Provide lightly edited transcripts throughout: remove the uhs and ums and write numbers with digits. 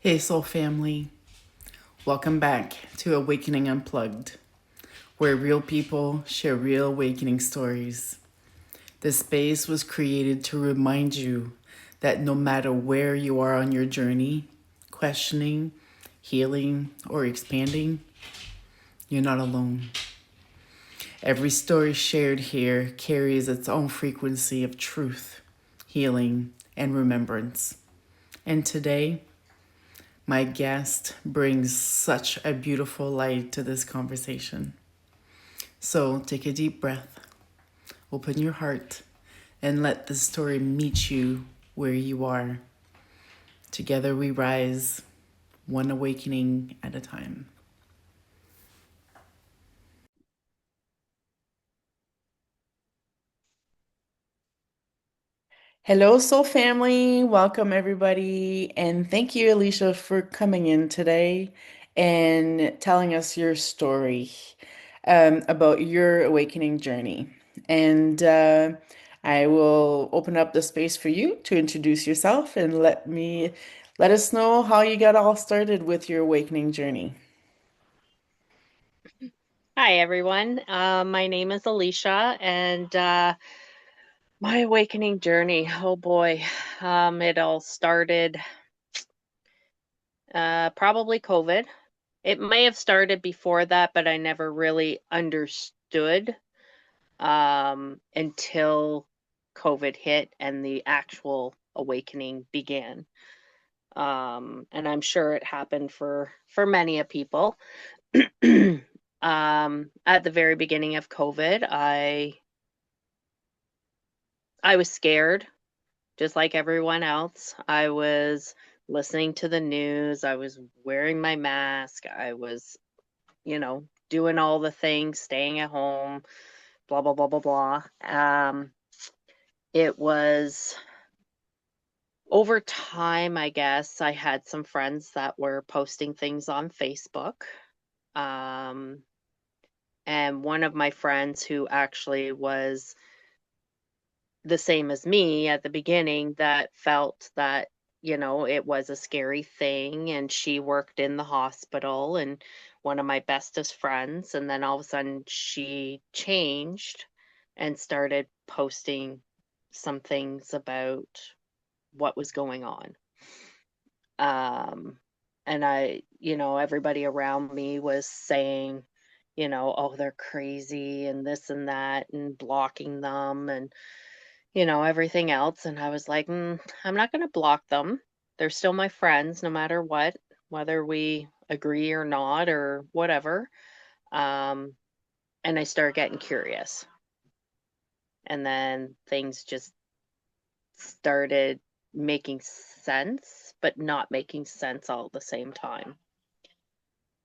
Hey, soul family. Welcome back to Awakening Unplugged, where real people share real awakening stories. This space was created to remind you that no matter where you are on your journey, questioning, healing, or expanding, you're not alone. Every story shared here carries its own frequency of truth, healing, and remembrance. And today, my guest brings such a beautiful light to this conversation. So take a deep breath, open your heart, and let the story meet you where you are. Together we rise, one awakening at a time. Hello, soul family. Welcome, everybody. And thank you, Alicia, for coming in today and telling us your story about your awakening journey. And I will open up the space for you to introduce yourself and let us know how you got all started with your awakening journey. Hi, everyone. My name is Alicia, and my awakening journey, oh boy, it all started probably COVID. It may have started before that, but I never really understood until COVID hit and the actual awakening began. And I'm sure it happened for many of people. At the very beginning of COVID, I was scared, just like everyone else. I was listening to the news. I was wearing my mask. I was, doing all the things, staying at home, blah, blah, blah, blah, blah. It was over time, I guess, I had some friends that were posting things on Facebook. Um, and one of my friends who actually was the same as me at the beginning that felt that, it was a scary thing. And she worked in the hospital and one of my bestest friends. And then all of a sudden she changed and started posting some things about what was going on. Um, and everybody around me was saying, oh, they're crazy and this and that and blocking them and everything else. And I was like, I'm not going to block them. They're still my friends, no matter what, whether we agree or not or whatever. Um, and I started getting curious. And then things just started making sense, but not making sense all at the same time.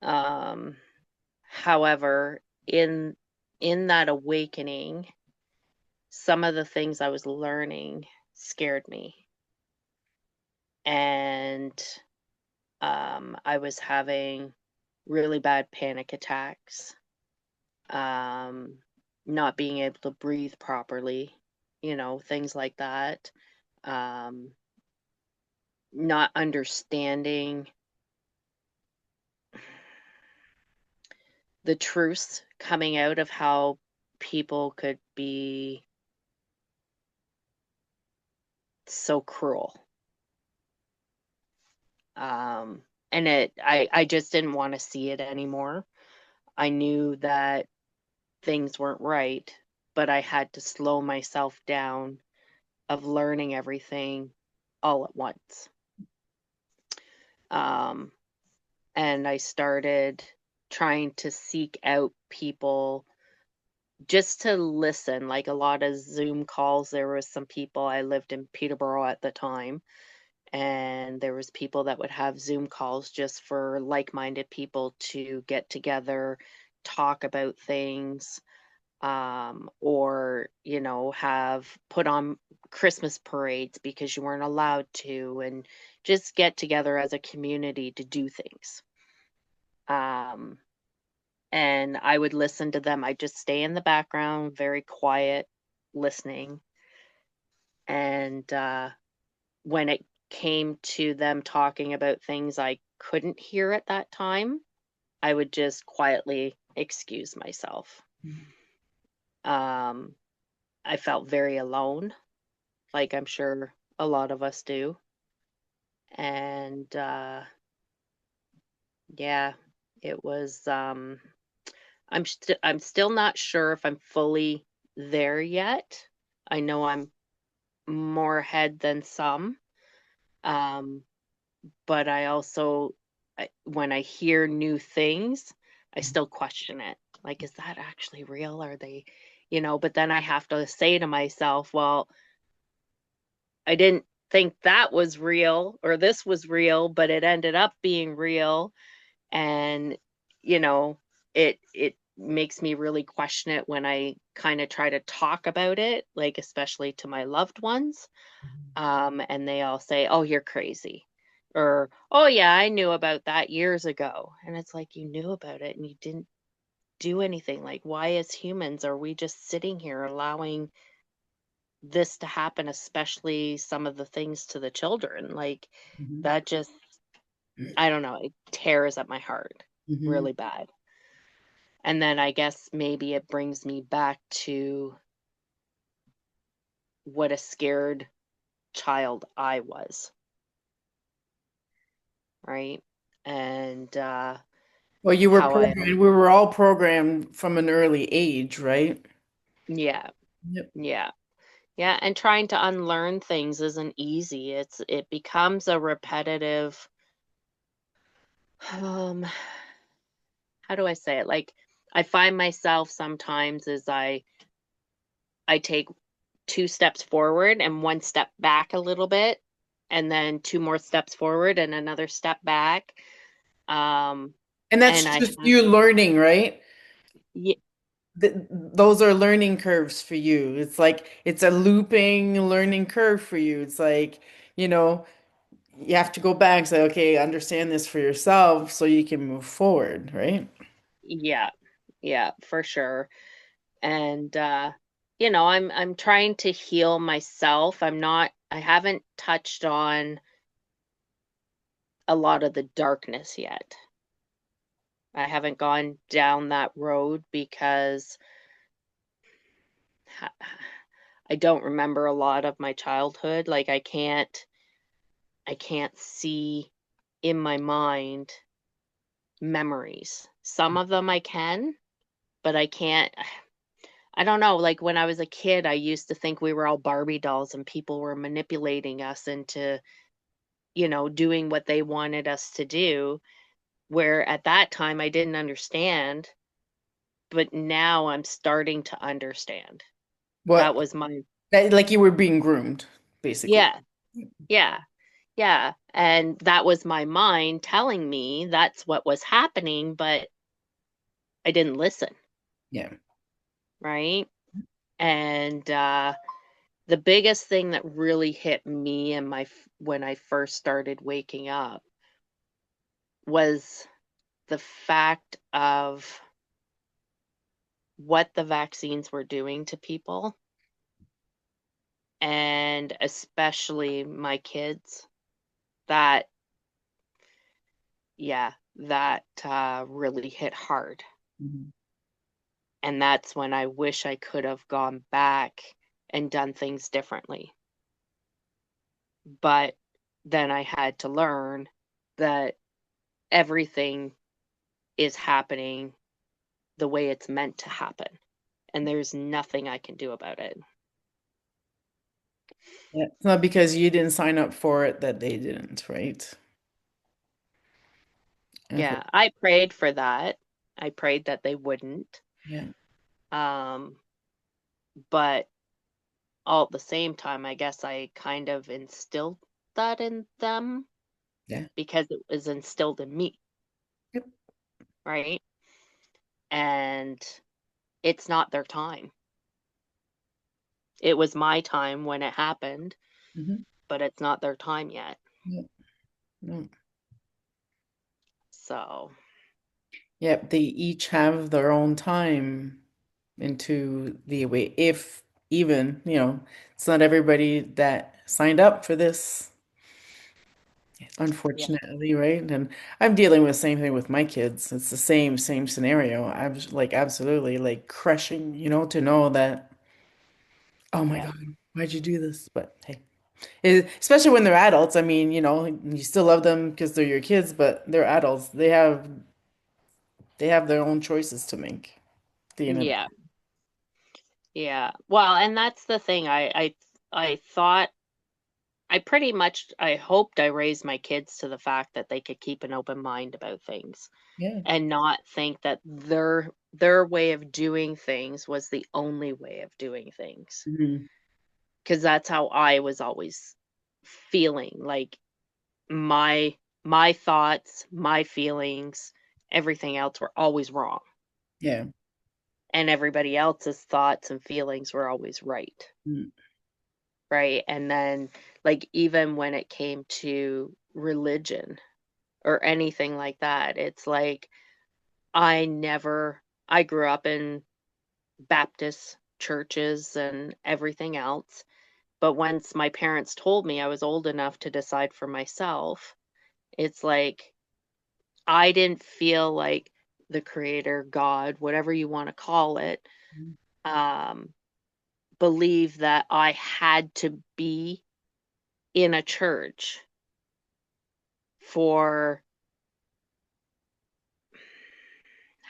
Um, However, in that awakening, some of the things I was learning scared me. And I was having really bad panic attacks, um, not being able to breathe properly, things like that. Um, Not understanding the truths coming out of how people could be so cruel. Um, and I just didn't want to see it anymore. I knew that things weren't right, but I had to slow myself down of learning everything all at once. Um, and I started trying to seek out people just to listen, like a lot of Zoom calls. There was some people, I lived in Peterborough at the time, and there was people that would have Zoom calls just for like-minded people to get together, talk about things, or have put on Christmas parades because you weren't allowed to, and just get together as a community to do things. um and I would listen to them. I just stay in the background, very quiet, listening. And when it came to them talking about things I couldn't hear at that time, I would just quietly excuse myself. Um, I felt very alone, like I'm sure a lot of us do. And yeah, it was I'm still not sure if I'm fully there yet. I know I'm more ahead than some. Um, but I also, when I hear new things, I still question it. Like, is that actually real? Are they, but then I have to say to myself, well, I didn't think that was real or this was real, but it ended up being real. And, you know, it makes me really question it when I kind of try to talk about it, like especially to my loved ones. And they all say, "Oh, you're crazy." Or, "Oh yeah, I knew about that years ago." And it's like you knew about it and you didn't do anything. Like, why as humans are we just sitting here allowing this to happen, especially some of the things to the children? Like Mhm. that just, I don't know, it tears at my heart Mhm. really bad. And then I guess maybe it brings me back to what a scared child I was, right? And Well, you were how I, programmed, we were all programmed from an early age, right? yeah, Yep. yeah, yeah. And trying to unlearn things isn't easy. It becomes a repetitive, um, how do I say it? Like I find myself sometimes as I take two steps forward and one step back a little bit, and then two more steps forward and another step back. Um, And and that's I just have, you learning, right? yeah, Th Those are learning curves for you. It's like it's a looping learning curve for you. It's like, you know, you have to go back and say, okay, understand this for yourself so you can move forward, right? yeah, yeah, for sure. And I'm trying to heal myself. I haven't touched on a lot of the darkness yet. I haven't gone down that road because ha- I don't remember a lot of my childhood. Like I can't see in my mind memories. Some of them I can, but I can't. I don't know. Like when I was a kid, I used to think we were all Barbie dolls and people were manipulating us into, doing what they wanted us to do. Where at that time I didn't understand, but now I'm starting to understand. That What was my, like you were being groomed, basically. yeah, yeah, yeah. And that was my mind telling me that's what was happening, but I didn't listen, Yeah. right? And the biggest thing that really hit me in when I first started waking up was the fact of what the vaccines were doing to people, and especially my kids. That, yeah, that really hit hard. Mhm. And that's when I wish I could have gone back and done things differently. But then I had to learn that everything is happening the way it's meant to happen, and there's nothing I can do about it. Yeah. It's not because you didn't sign up for it that they didn't, right? Yeah, I prayed for that. I prayed that they wouldn't. Yeah. Um, but all at the same time, I guess I kind of instilled that in them Yeah. because it was instilled in me, Yep. right? And it's not their time. It was my time when it happened, Mhm. but it's not their time yet. Yep. No. So, Yep. They each have their own time into the way, if even, it's not everybody that signed up for this. Yeah. Unfortunately, right? And I'm dealing with the same thing with my kids. It's the same scenario. I'm like absolutely like crushing, to know that, oh my Yeah. God, why'd you do this? But hey, especially when they're adults. I mean, you still love them because they're your kids, but they're adults. They have their own choices to make at the end of the Yeah. Yeah. Well, and that's the thing. I thought I pretty much I hoped I raised my kids to the fact that they could keep an open mind about things Yeah. and not think that their way of doing things was the only way of doing things. Hmm. Because that's how I was always feeling. Like my thoughts, my feelings, everything else were always wrong. Yeah. And everybody else's thoughts and feelings were always right. Mm. Right. And then, like, even when it came to religion or anything like that, it's like I grew up in Baptist churches and everything else. But once my parents told me I was old enough to decide for myself, it's like I didn't feel like the creator, God, whatever you want to call it, um, believed that I had to be in a church for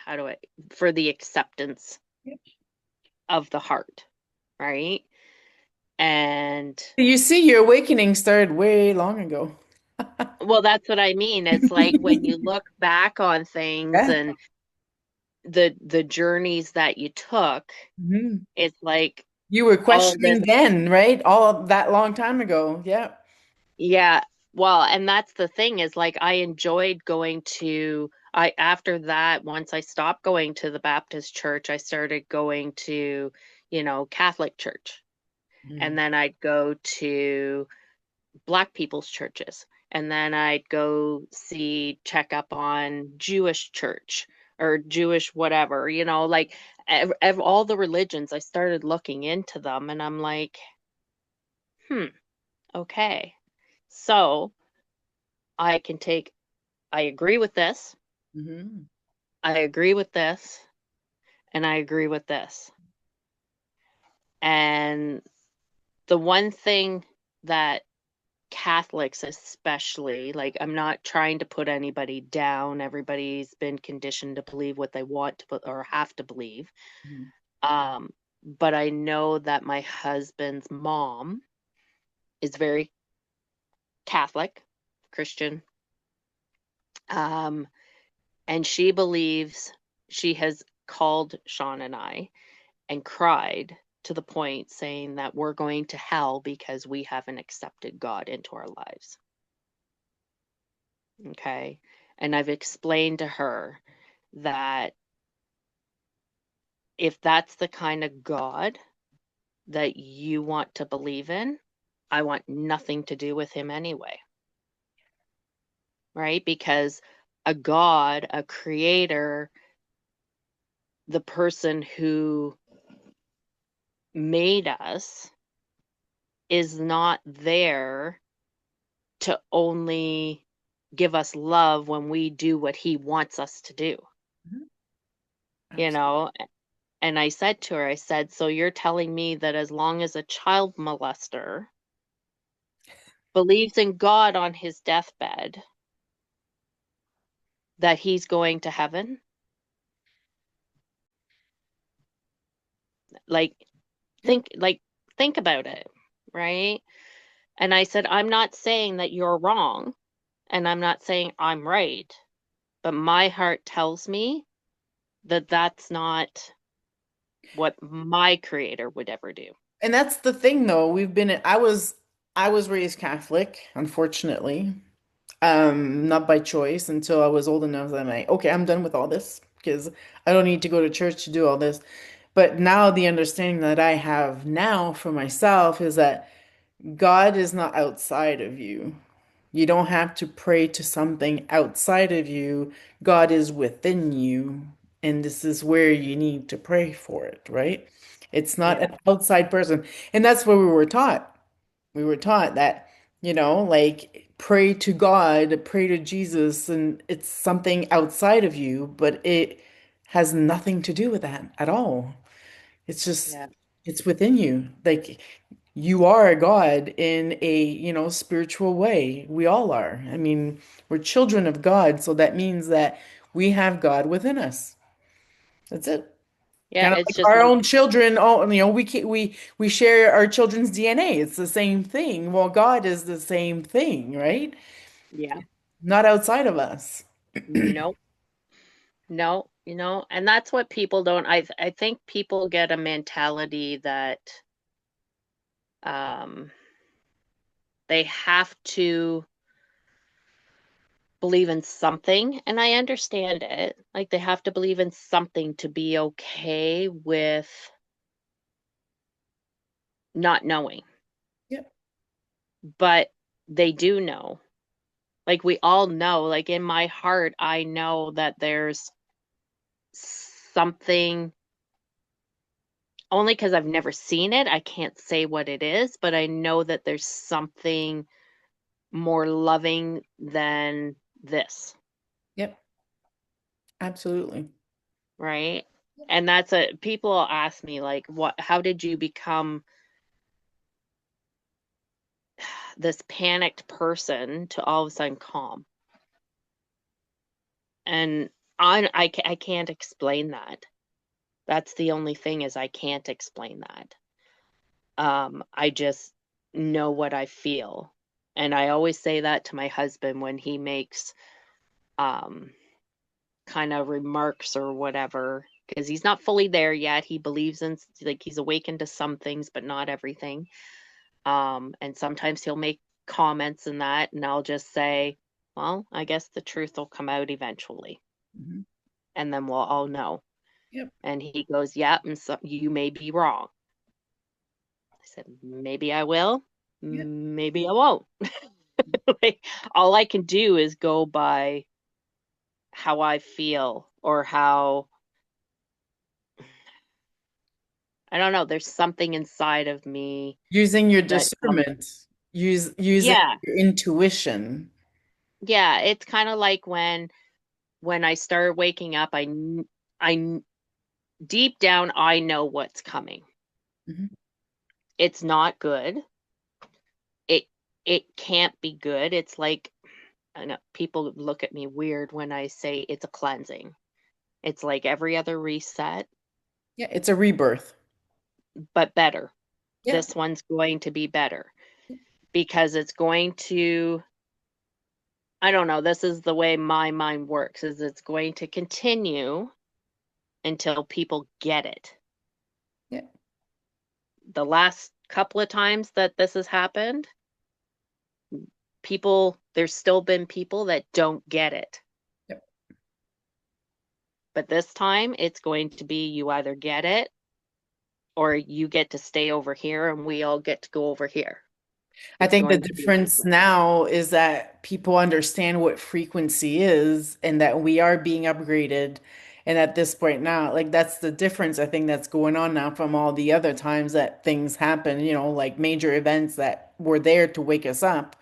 how do I for the acceptance of the heart, right? And You see, your awakening started way long ago. well, that's what I mean. It's like when you look back on things Yeah. and the journeys that you took, Mhm. it's like You were all this. questioning then, right? All of that long time ago. Yeah. Yeah. Well, and that's the thing is like I enjoyed going to I after that, once I stopped going to the Baptist church, I started going to, Catholic church. And Mhm. then I'd go to Black people's churches. And then I'd go check up on Jewish church or Jewish whatever, like all the religions, I started looking into them and I'm like, hmm, okay. So I can take, I agree with this, Mhm. I agree with this, and I agree with this. And the one thing that Catholics especially, like I'm not trying to put anybody down. Everybody's been conditioned to believe what they want to put or have to believe. Mhm. But I know that my husband's mom is very Catholic, Christian. Um, and she believes she has called Sean and I and cried to the point saying that we're going to hell because we haven't accepted God into our lives. Okay. And I've explained to her that if that's the kind of God that you want to believe in, I want nothing to do with him anyway. Right? Because a God, a creator, the person who made us is not there to only give us love when we do what he wants us to do, Mhm. you Absolutely. know? And I said to her, I said, so you're telling me that as long as a child molester believes in God on his deathbed, that he's going to heaven? Like, Yeah. think about it, right? And I said, I'm not saying that you're wrong, and I'm not saying I'm right, but my heart tells me that that's not what my creator would ever do. And that's the thing though. I was raised Catholic, unfortunately. Not by choice until I was old enough that I'm like, okay, I'm done with all this because I don't need to go to church to do all this. But now the understanding that I have now for myself is that God is not outside of you. You don't have to pray to something outside of you. God is within you, and this is where you need to pray for it, right? It's not Yeah. an outside person. And that's what we were taught. We were taught that, like pray to God, pray to Jesus, and it's something outside of you, but it has nothing to do with that at all. It's just, Yeah. it's within you. Like you are a God in a, spiritual way. We all are. I mean, we're children of God, so that means that we have God within us. That's it. Yeah, Kind of it's like just our like, own children. Oh, we share our children's DNA. It's the same thing. Well, God is the same thing, right? yeah, Not outside of us. nope, no, and that's what people don't, I think people get a mentality that um they have to believe in something, and I understand it. Like they have to believe in something to be okay with not knowing. Yep. But they do know. Like we all know, like in my heart, I know that there's something, only because I've never seen it. I can't say what it is, but I know that there's something more loving than this, Yep. Absolutely. right? And that's a people ask me like, what, how did you become this panicked person to all of a sudden calm? And I can't explain that. That's the only thing, is I can't explain that. I just know what I feel. And I always say that to my husband when he makes um kind of remarks or whatever, because he's not fully there yet. He believes in, like, he's awakened to some things but not everything. And sometimes he'll make comments and that, and I'll just say, well, I guess the truth will come out eventually, Mhm. and then we'll all know. Yep. And he goes, yeah, and so you may be wrong. I said, maybe I will, Yep. maybe I won't. Like, all I can do is go by how I feel, or how, I don't know, there's something inside of me Using your that comes. discernment, using Yeah, your intuition. yeah, it's kind of like when I started waking up, deep down I know what's coming. Mhm. It's not good. It it can't be good. It's like, I know people look at me weird when I say it's a cleansing. It's like every other reset, Yeah, it's a rebirth. but better. Yeah. This one's going to be better because it's going to, I don't know, this is the way my mind works, is it's going to continue until people get it. Yeah. The last couple of times that this has happened, there's still been people that don't get it. Yep. But this time it's going to be, you either get it or you get to stay over here and we all get to go over here. I It's think the going to be that difference way. now is that people understand what frequency is and that we are being upgraded. And at this point now, like that's the difference I think that's going on now from all the other times that things happen, like major events that were there to wake us up,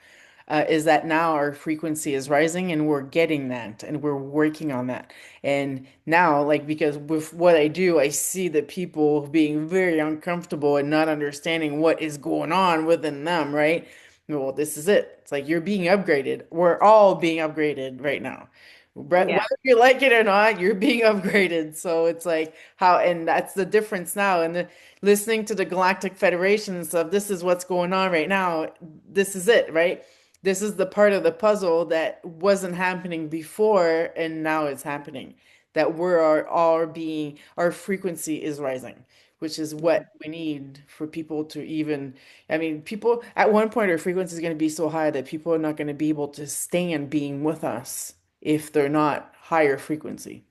is that now our frequency is rising and we're getting that and we're working on that. And now, like, because with what I do, I see the people being very uncomfortable and not understanding what is going on within them, right? Well, this is it. It's like you're being upgraded. We're all being upgraded right now. Whether Yeah. you like it or not, you're being upgraded. So it's like how, and that's the difference now. And listening to the Galactic Federation and stuff, this is what's going on right now. This is it, right? This is the part of the puzzle that wasn't happening before, and now it's happening. That our frequency is rising, which is what Mhm. we need for people to even, I mean, people at one point, our frequency is going to be so high that people are not going to be able to stand being with us if they're not higher frequency.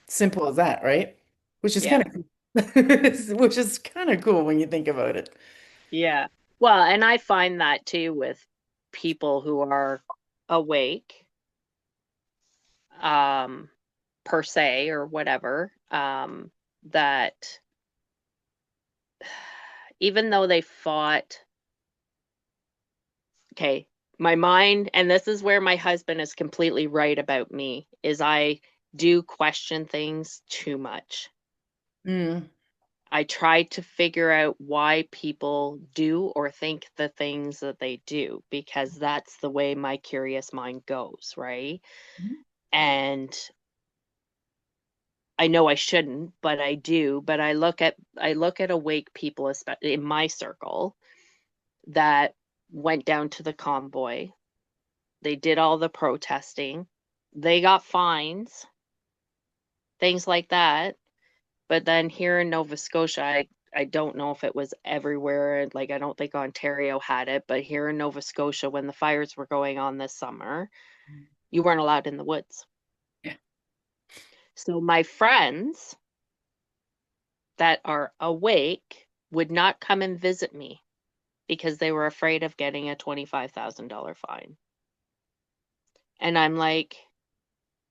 Simple as that, right? Which is Yeah. kind of which is kind of cool when you think about it. Yeah. Well, and I find that too with people who are awake, um, per se, or whatever, that even though they fought, okay, My mind, and this is where my husband is completely right about me, is I do question things too much. Mm, I try to figure out why people do or think the things that they do because that's the way my curious mind goes, right? mhm, And I know I shouldn't, but I do. But I look at awake people, especially in my circle, that went down to the convoy. They did all the protesting. They got fines, things like that. But then here in Nova Scotia, I don't know if it was everywhere. Like, I don't think Ontario had it, but here in Nova Scotia, when the fires were going on this summer, you weren't allowed in the woods. yeah. So my friends that are awake would not come and visit me because they were afraid of getting a $25,000 fine. And I'm like,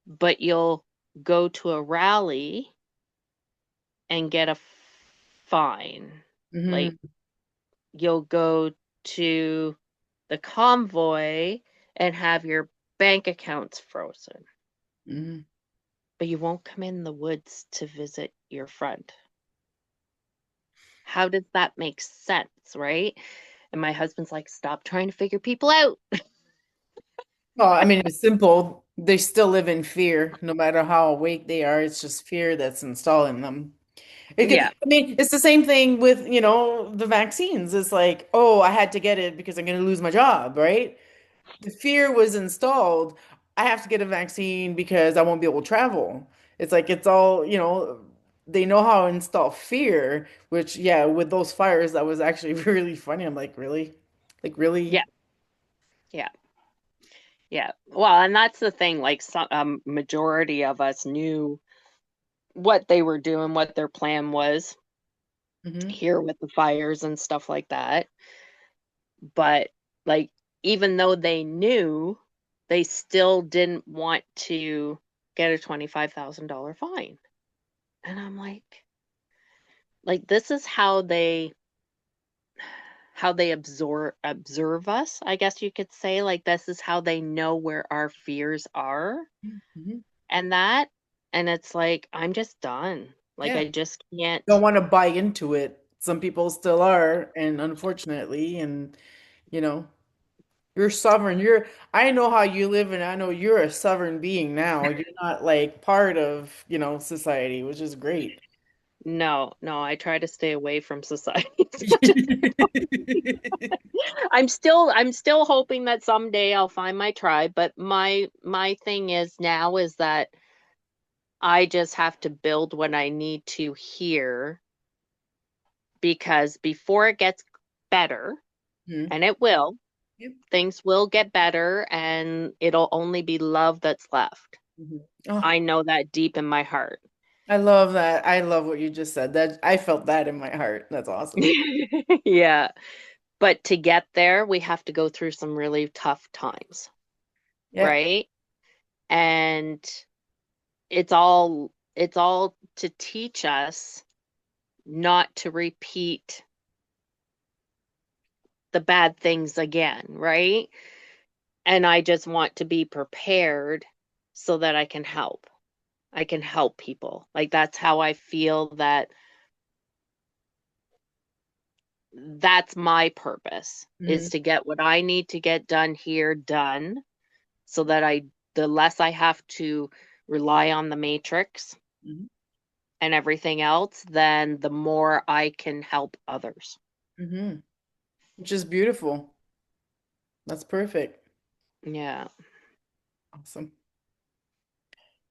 but you'll go to a rally and get a fine. Like, Hmm. you'll go to the convoy and have your bank accounts frozen, Hmm. but you won't come in the woods to visit your friend. How does that make sense, right? And my husband's like, stop trying to figure people out. Well, I mean, it's simple. They still live in fear, no matter how awake they are. It's just fear that's installing them. Yeah, I mean, it's the same thing with, the vaccines. It's like, oh, I had to get it because I'm going to lose my job, right? The fear was installed. I have to get a vaccine because I won't be able to travel. It's like it's all, they know how to install fear, which, yeah, with those fires, that was actually really funny. I'm like, really? Like, yeah, really? yeah, yeah. Well, and that's the thing. Like, some majority of us knew what they were doing, what their plan was Hmm. here with the fires and stuff like that. But, like, even though they knew, they still didn't want to get a $25,000 fine. And I'm like, this is how they observe us, I guess you could say. Like, this is how they know where our fears are Hmm. and that. And it's like, I'm just done. Like, Yeah. I just can't. Don't want to buy into it. Some people still are, and unfortunately, and you know, you're sovereign. I know how you live, and I know you're a sovereign being now. You're not like part of, society, which is great. No, no, I try to stay away from society. I'm still hoping that someday I'll find my tribe, but my thing is now is that I just have to build what I need to here because before it gets better, Mhm. and it will, Yep. things will get better and it'll only be love that's left. Mhm. Oh, I know that deep in my heart. I love that. I love what you just said. That I felt that in my heart. That's awesome. Yeah. But to get there, we have to go through some really tough times, Yeah. right? And it's all to teach us not to repeat the bad things again, right? And I just want to be prepared so that I can help. I can help people. Like, that's how I feel that that's my purpose, Hmm. is to get what I need to get done here done so that the less I have to rely on the matrix Hmm. and everything else, then the more I can help others. Hmm. Which is beautiful. That's perfect. Yeah. Awesome.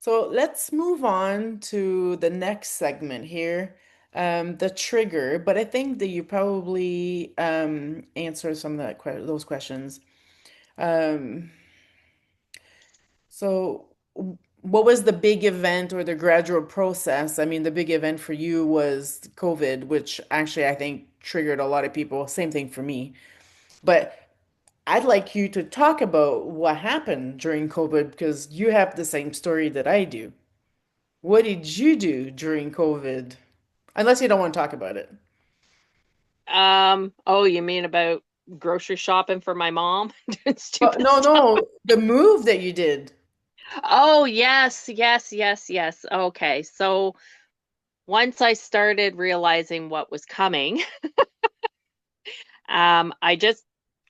So let's move on to the next segment here, the trigger. But I think that you probably answered some of those questions. Um, what was the big event or the gradual process? I mean, the big event for you was COVID, which actually I think triggered a lot of people. Same thing for me. But I'd like you to talk about what happened during COVID because you have the same story that I do. What did you do during COVID? Unless you don't want to talk about it. Oh, you mean about grocery shopping for my mom, doing But stupid no, stuff. no, the move that you did. Oh, yes, yes, yes, yes. Okay. So once I started realizing what was coming, I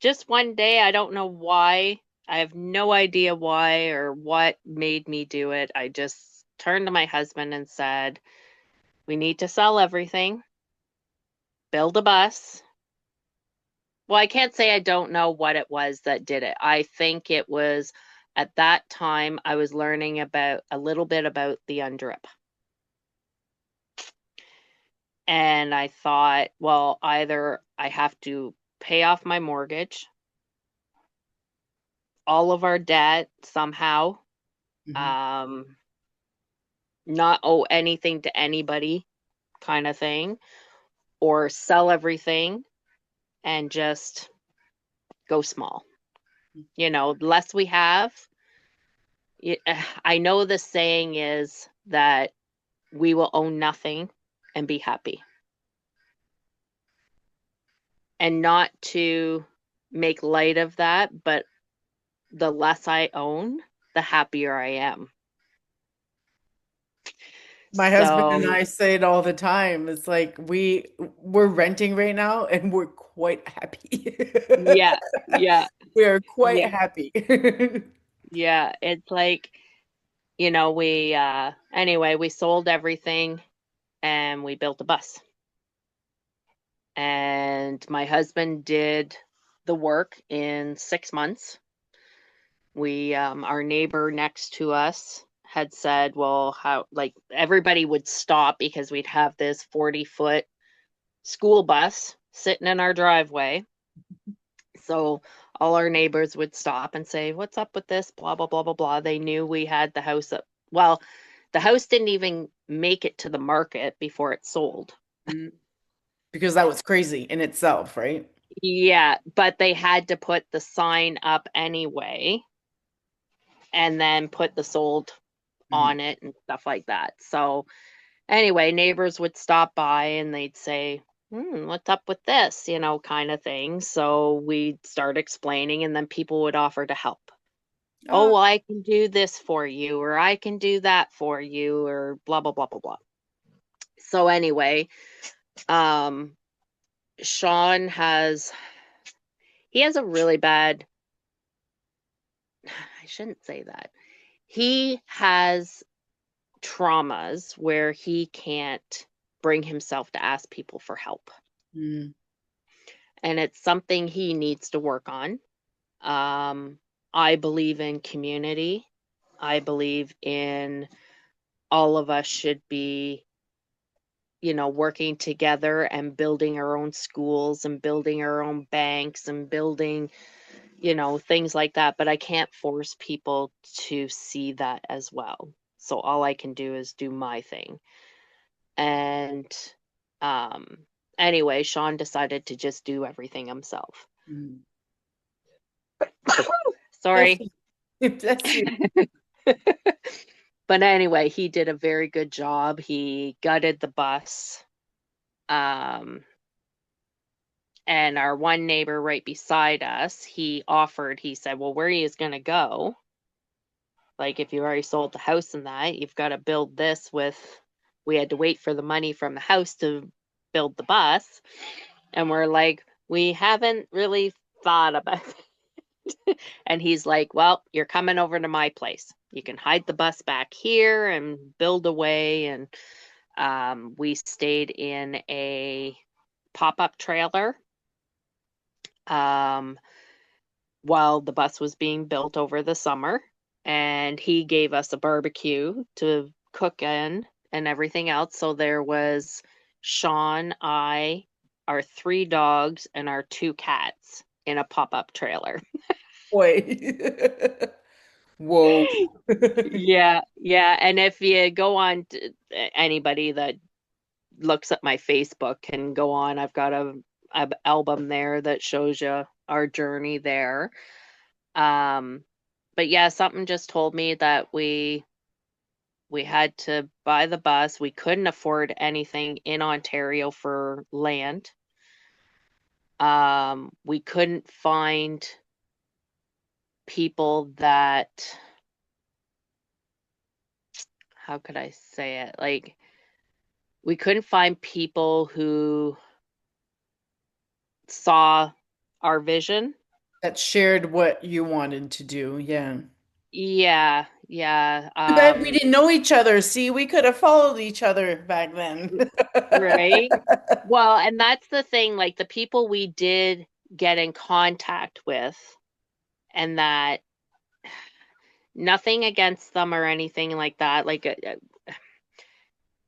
just one day, I don't know why. I have no idea why or what made me do it. I just turned to my husband and said, "We need to sell everything, build a bus." Well, I can't say I don't know what it was that did it. I think it was at that time I was learning about a little bit about the UNDRIP. And I thought, well, either I have to pay off my mortgage, all of our debt somehow, Mhm. um, not owe anything to anybody kind of thing, or sell everything and just go small. You know, the less we have, I know the saying is that we will own nothing and be happy. And not to make light of that, but the less I own, the happier I am. My husband and So, I say it all the time. It's like we're renting right now and we're quite happy. yeah, yeah, We are quite yeah, happy. yeah. It's like, we anyway, we sold everything and we built a bus. And my husband did the work in 6 months. Our neighbor next to us had said, well, how, like, everybody would stop because we'd have this 40-foot school bus sitting in our driveway. So all our neighbors would stop and say, what's up with this? Blah, blah, blah, blah, blah. They knew we had the house up. Well, the house didn't even make it to the market before it sold. Mm. Because that was crazy in itself, right? Yeah, but they had to put the sign up anyway and then put the sold Mhm. on it and stuff like that. So anyway, neighbors would stop by and they'd say, what's up with this, kind of thing. So we'd start explaining, and then people would offer to help. Oh, Ah, well, I can do this for you, or I can do that for you, or blah, blah, blah, blah, blah. So anyway, um, Sean he has a really bad, I shouldn't say that. He has traumas where he can't bring himself to ask people for help. mm, And it's something he needs to work on. Um, I believe in community. I believe in all of us should be, working together and building our own schools and building our own banks and building, things like that. But I can't force people to see that as well. So all I can do is do my thing. And um, anyway, Sean decided to just do everything himself. mm. Bless Sorry. you. Bless you. But anyway, he did a very good job. He gutted the bus. Um, and our one neighbor right beside us, he said, well, where he is going to go, like, if you already sold the house and that, you've got to build this we had to wait for the money from the house to build the bus. And we're like, we haven't really thought about it. And he's like, well, you're coming over to my place. You can hide the bus back here and build away. And we stayed in a pop-up trailer um, while the bus was being built over the summer. And he gave us a barbecue to cook in and everything else. So there was Sean, our 3 dogs, and our 2 cats in a pop-up trailer. Boy. Whoa. Yeah, yeah. And if you go on anybody that looks at my Facebook can go on, I've got a album there that shows you our journey there. Um, but yeah, something just told me that we had to buy the bus. We couldn't afford anything in Ontario for land. We couldn't find people that, how could I say it? Like, we couldn't find people who saw our vision. That shared what you wanted to do. Yeah. Yeah, yeah. Too bad we didn't know each other. See, we could have followed each other back then. Right. Well, and that's the thing, like the people we did get in contact with, and that nothing against them or anything like that. Like,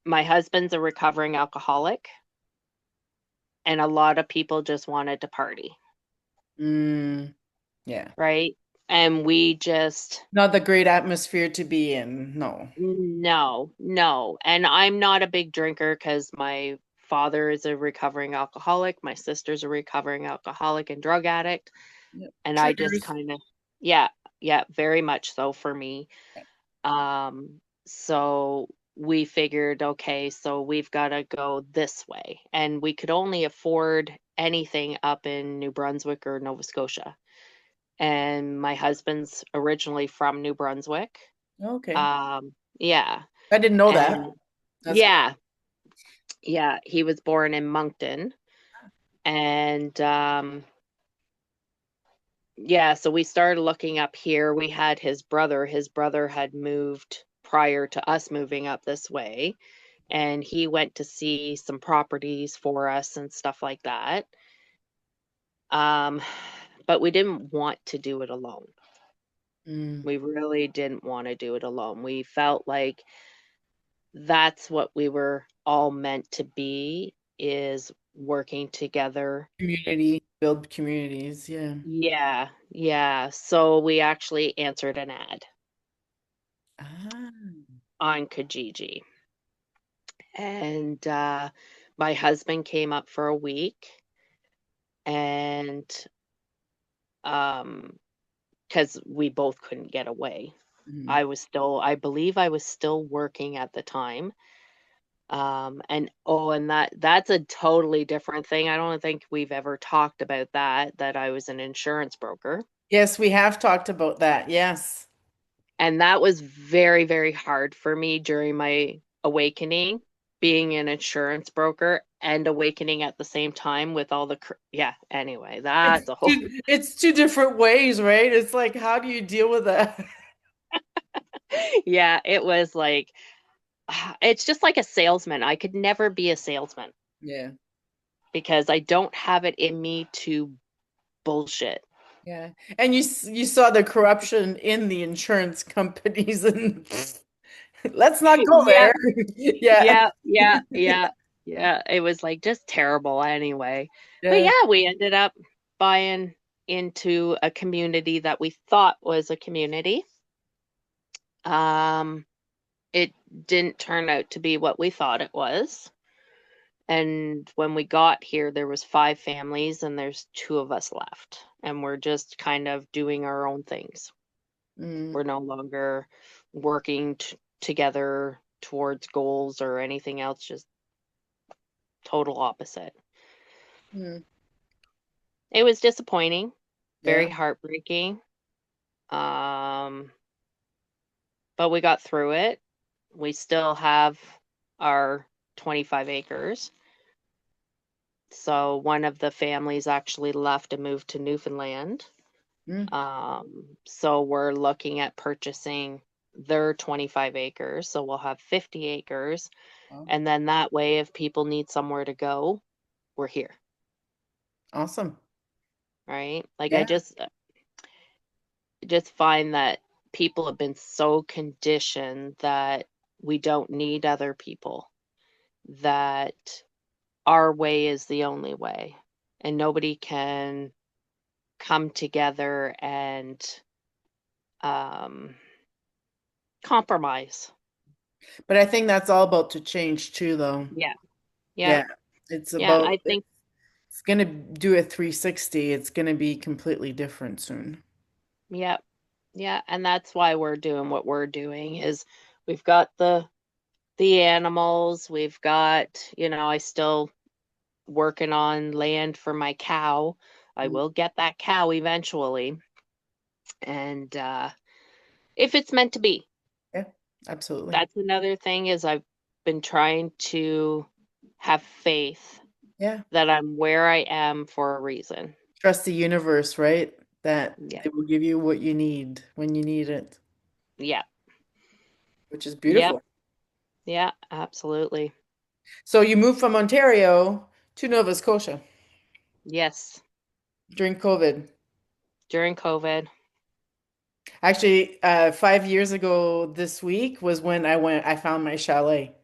my husband's a recovering alcoholic, and a lot of people just wanted to party, Mm, yeah. right? And we just, Not the great atmosphere to be in. No. no, no. And I'm not a big drinker because my father is a recovering alcoholic, my sister's a recovering alcoholic and drug addict. Yep. And I just Triggers. kind of, yeah, yeah, very much so for me. So we figured, okay, so we've got to go this way. And we could only afford anything up in New Brunswick or Nova Scotia. And my husband's originally from New Brunswick. Okay. Yeah. I didn't know that. And That's good. yeah, yeah, he was born in Moncton. And yeah, so we started looking up here. We had his brother. His brother had moved prior to us moving up this way, and he went to see some properties for us and stuff like that. Um, but we didn't want to do it alone. Mm. We really didn't want to do it alone. We felt like that's what we were all meant to be, is working together. Community, build communities. Yeah. Yeah, yeah. So we actually answered an ad Ah. on Kijiji. And my husband came up for a week, and because we both couldn't get away. Mm. I believe I was still working at the time. And oh, and that's a totally different thing. I don't think we've ever talked about that I was an insurance broker. Yes, we have talked about that. Yes. And that was very, very hard for me during my awakening, being an insurance broker and awakening at the same time with all the, yeah, anyway, that's a whole, It's two different ways, right? It's like, how do you deal with that? yeah, it was like, it's just like a salesman. I could never be a salesman Yeah. because I don't have it in me to bullshit. Yeah. And you saw the corruption in the insurance companies and let's not go Yeah, there. Yeah. yeah, yeah, yeah, yeah. It was like just terrible anyway. But Yeah. yeah, we ended up buying into a community that we thought was a community. Um, it didn't turn out to be what we thought it was. And when we got here, there was 5 families and there's 2 of us left. And we're just kind of doing our own things. Mm, We're no longer working together towards goals or anything else, just total opposite. mm, It was disappointing, yeah. very heartbreaking. Um, but we got through it. We still have our 25 acres. So one of the families actually left and moved to Newfoundland. Mm, So we're looking at purchasing their 25 acres. So we'll have 50 acres. well, And then that way, if people need somewhere to go, we're here, awesome. right? Like I Yeah. just find that people have been so conditioned that we don't need other people, that our way is the only way, and nobody can come together and um, compromise. But I think that's all about to change too, though. Yeah, yeah, Yeah. It's yeah. about, I think, it's going to do a 360. It's going to be completely different soon. yeah, yeah, and that's why we're doing what we're doing. Is we've got the animals, we've got, I still working on land for my cow. I Mm. will get that cow eventually. And if it's meant to be. Yeah, absolutely. That's another thing is I've been trying to have faith Yeah. that I'm where I am for a reason. Trust the universe, right? That Yeah. it will give you what you need when you need it, Yeah. which is Yep. beautiful. Yeah, absolutely. So you moved from Ontario to Nova Scotia Yes. during COVID. During COVID. Actually, 5 years ago this week was when I found my chalet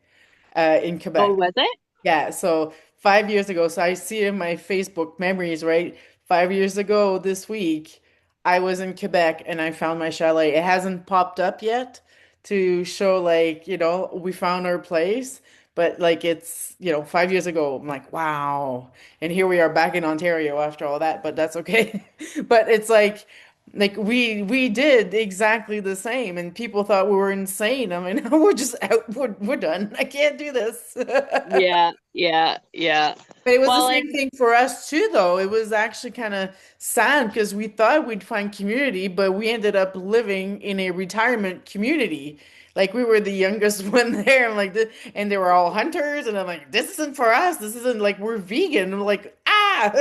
in Oh, Quebec. was it? Yeah, so 5 years ago, so I see in my Facebook memories, right? 5 years ago this week, I was in Quebec and I found my chalet. It hasn't popped up yet to show like, we found our place, but like it's, 5 years ago, I'm like, wow. And here we are back in Ontario after all that, but that's okay. But it's like we did exactly the same and people thought we were insane. I mean, we're just out, we're done. I can't do this. Yeah, yeah, yeah. But it was the Well, same and thing for us too, though. It was actually kind of sad because we thought we'd find community, but we ended up living in a retirement community. Like we were the youngest one there, and and they were all hunters, and I'm like, this isn't for us. This isn't like we're vegan. I'm like, ah.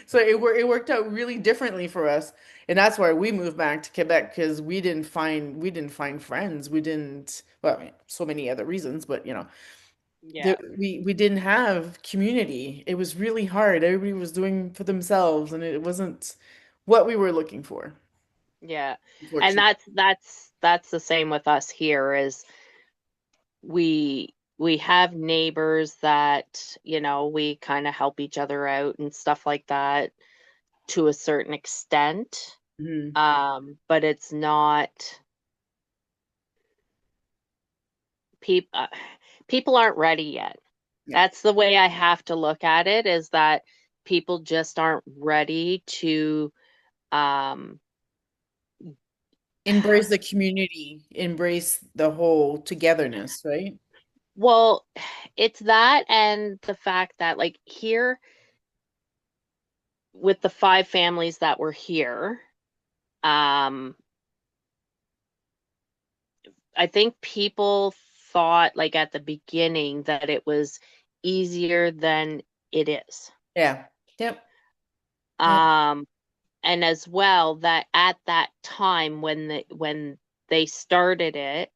So it worked out really differently for us, and that's why we moved back to Quebec because we didn't find friends. We didn't. Well, I mean, so many other reasons, but yeah, we didn't have community. It was really hard. Everybody was doing for themselves, and it wasn't what we were looking for, yeah. And unfortunately. that's the same with us here is we have neighbors that, we kind of help each other out and stuff like that to a certain extent. Hmm. But it's not people people aren't ready yet. Yeah. That's the way I have to look at it is that people just aren't ready to um Embrace the community, embrace the whole togetherness, right? well, it's that and the fact that like here with the five families that were here, um I think people thought like at the beginning that it was easier than it is. Yeah. Yep. Yep. Um, and as well that at that time when they started it,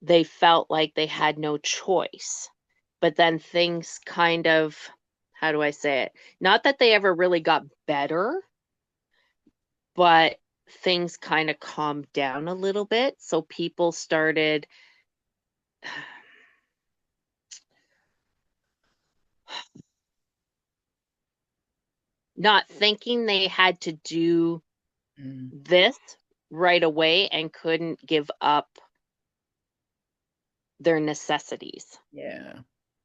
they felt like they had no choice. But then things kind of, how do I say it? Not that they ever really got better, but things kind of calmed down a little bit. So people started not thinking they had to do Mm. this right away and couldn't give up their necessities, Yeah.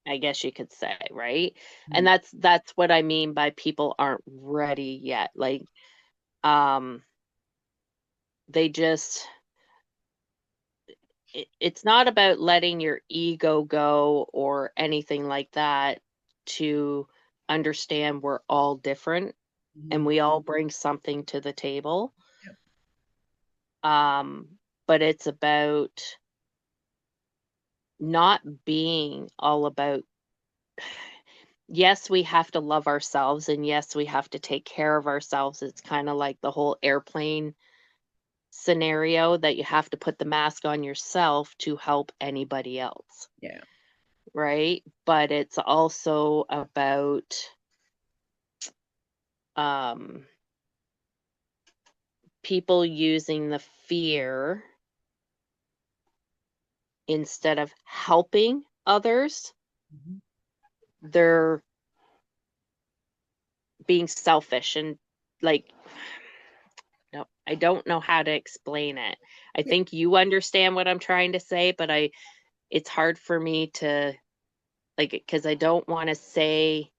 I guess you could say, right? And Mm. that's what I mean by people aren't ready yet. Like um they just it's not about letting your ego go or anything like that to understand we're all different and Mhm. we all bring something to the table. Yep. But it's about not being all about yes, we have to love ourselves and yes, we have to take care of ourselves. It's kind of like the whole airplane scenario that you have to put the mask on yourself to help anybody else, Yeah. right? But it's also about um, people using the fear instead of helping others. Mhm. They're being selfish and like no, I don't know how to explain it. I Yeah. think you understand what I'm trying to say, but it's hard for me to like because I don't want to say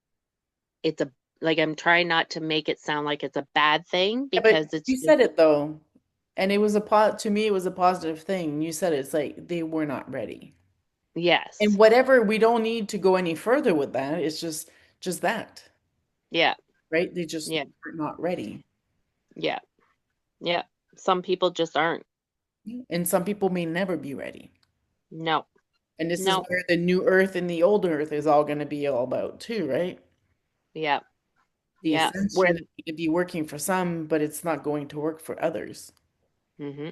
it's a like I'm trying not to make it sound like it's a bad thing Yeah, but because it's you just said it though, and to me, it was a positive thing. You said it's like they were not ready. And yes. whatever, we don't need to go any further with that. It's just Just that, Yeah. right? They just Yeah. are not ready. Yeah. Yeah. Some people just aren't. And some people may never be ready. No. And this is No. where the new earth and the old earth is all going to be all about too, right? Yeah. The Yeah. Where ascension is going to be working for some, but it's not going to work for others. hmm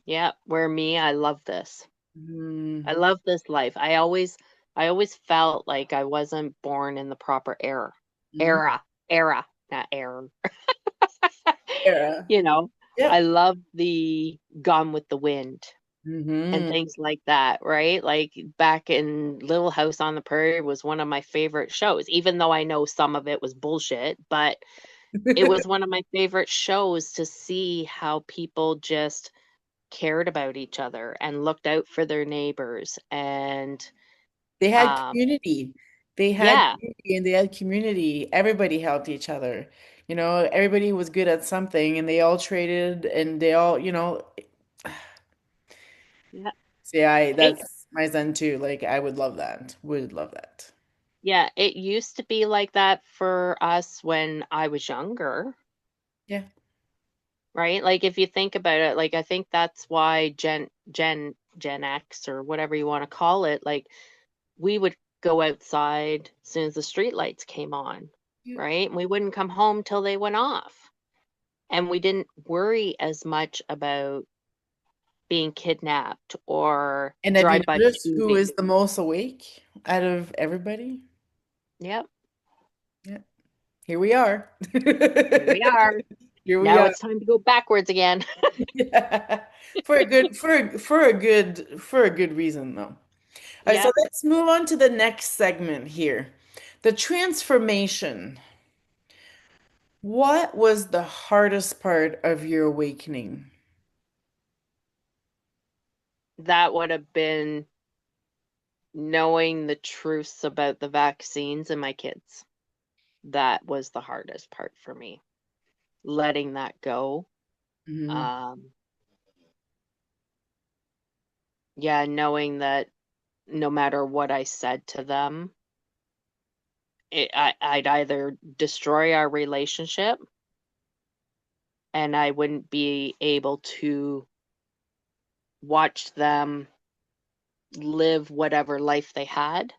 yeah, where me, I love this. I Mm, love this life. I always felt like I wasn't born in the proper era. mhm. Era, not error. Yeah. You know, I Yep. love the Gone with the Wind and Hmm. things like that, right? Like back in Little House on the Prairie was one of my favorite shows, even though I know some of it was bullshit, but it was one of my favorite shows to see how people just cared about each other and looked out for their neighbors and They had um community. They had yeah, community and they had community. Everybody helped each other. Everybody was good at something and they all traded and they all, yeah. see, It that's my zen too. Like I would love that. Would love that. yeah, it used to be like that for us when I was younger, Yeah. right? Like if you think about it, like I think that's why Gen X or whatever you want to call it, like we would go outside as soon as the street lights came on, Yeah. right? And we wouldn't come home till they went off. And we didn't worry as much about being kidnapped or And have you drive-by noticed who shooting. is the most awake out of everybody? Yep, Yeah. Here we are. here we are. Here we Now are. it's time to go backwards again. Yeah. For a good reason though. All right, so Yep. let's move on to the next segment here. The transformation. What was the hardest part of your awakening? That would have been knowing the truths about the vaccines and my kids. That was the hardest part for me. Letting that go. Hmm. Um, yeah, knowing that no matter what I said to them, I'd either destroy our relationship and I wouldn't be able to watch them live whatever life they had,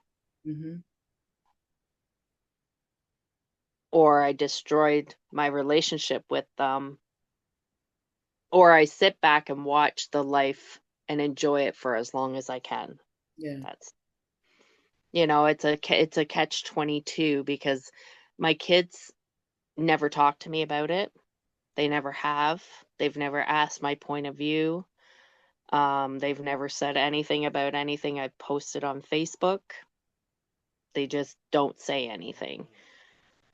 Hmm. or I destroyed my relationship with them, or I sit back and watch the life and enjoy it for as long as I can. Yeah. That's it's a catch 22 because my kids never talk to me about it. They never have. They've never asked my point of view. They've never said anything about anything I posted on Facebook. They just don't say anything.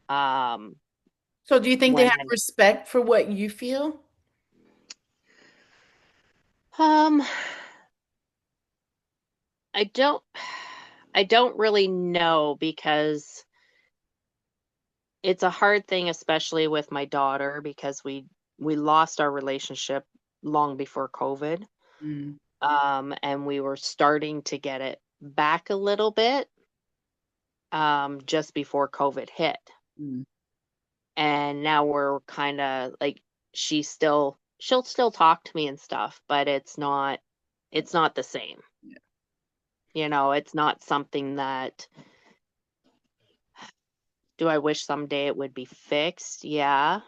Um, So do you think they when have respect for what you feel? um I don't I don't really know because it's a hard thing, especially with my daughter, because we lost our relationship long before COVID. Mm, And we were starting to get it back a little bit just before COVID hit. mm, And now we're kind of like she'll still talk to me and stuff, but it's not the same. yeah. It's not something that do I wish someday it would be fixed? Yeah.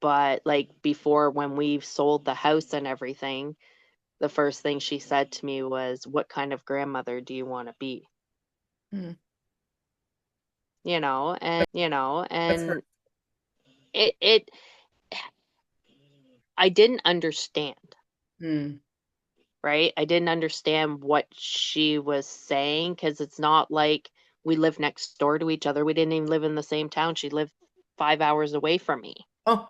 But like before when we sold the house and everything, the first thing she said to me was, "What kind of grandmother do you want to be?" Mm. That's hurt. And it I didn't understand, Mm, right? I didn't understand what she was saying because it's not like we live next door to each other. We didn't even live in the same town. She lived 5 hours away from me, oh,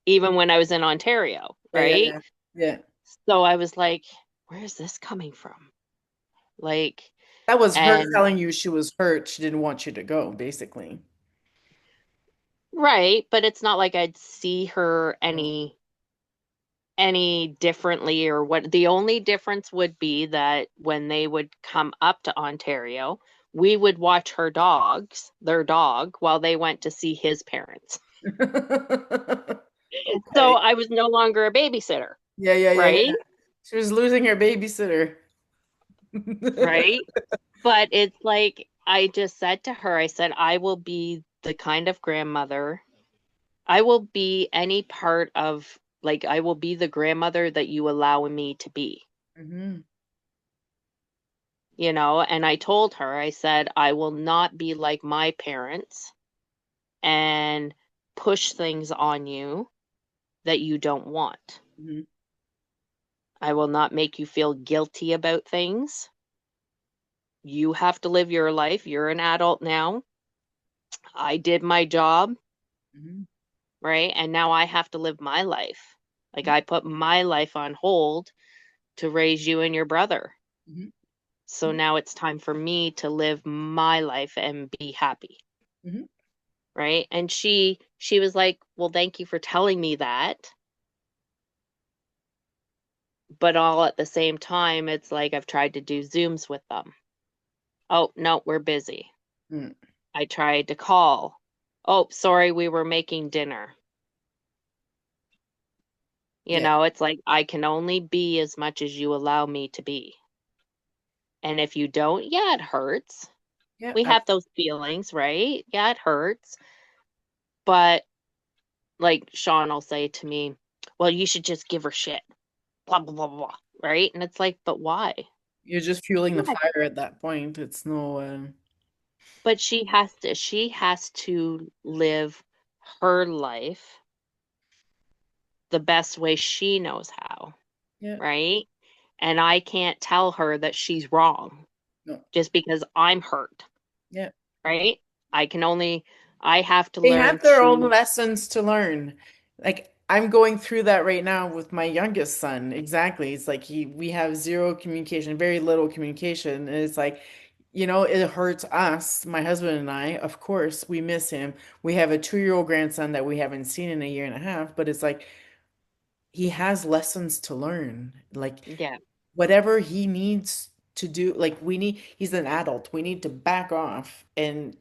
even when I was in Ontario, yeah, yeah, right? yeah. Yeah. So I was like, where is this coming from? Like, That was her and telling you she was hurt. She didn't want you to go, basically. right, but it's not like I'd see her any differently or what. The only difference would be that when they would come up to Ontario, we would watch their dog, while they went to see his parents. So Okay. I was no longer a babysitter, Yeah, yeah, yeah, yeah. right? She was losing her babysitter. Right. But it's like, I just said to her, I said, I will be the kind of grandmother, I will be any part of, like, I will be the grandmother that you allow me to be, Hmm. you know? And I told her, I said, I will not be like my parents and push things on you that you don't want. Hmm. I will not make you feel guilty about things. You have to live your life. You're an adult now. I did my job, Hmm. right? And now I have to live my life. Like, I put my life on hold to raise you and your brother. Hmm. So now it's time for me to live my life and be happy, Hmm. right? And she was like, "Well, thank you for telling me that." But all at the same time, it's like I've tried to do Zooms with them. Oh, no, we're busy. Hmm. I tried to call. Oh, sorry, we were making dinner. You Yeah, know, it's like I can only be as much as you allow me to be. And if you don't, yeah, it hurts. yeah, We have those feelings, right? Yeah, it hurts. But like Sean will say to me, well, you should just give her shit, blah, blah, blah, blah. Right. And it's like, but why? you're just fueling the Yeah. fire at that point. It's no, But she has to live her life the best way she knows how. yeah, Right. And I can't tell her that she's wrong no, just because I'm hurt. yeah. Right. I can only, I have to They learn have their own to, lessons to learn. Like I'm going through that right now with my youngest son. Exactly. It's like we have zero communication, very little communication. And it's like, it hurts us, my husband and I. Of course, we miss him. We have a 2-year-old grandson that we haven't seen in a year and a half, but it's like he has lessons to learn. Like yeah, whatever he needs to do, like he's an adult. We need to back off and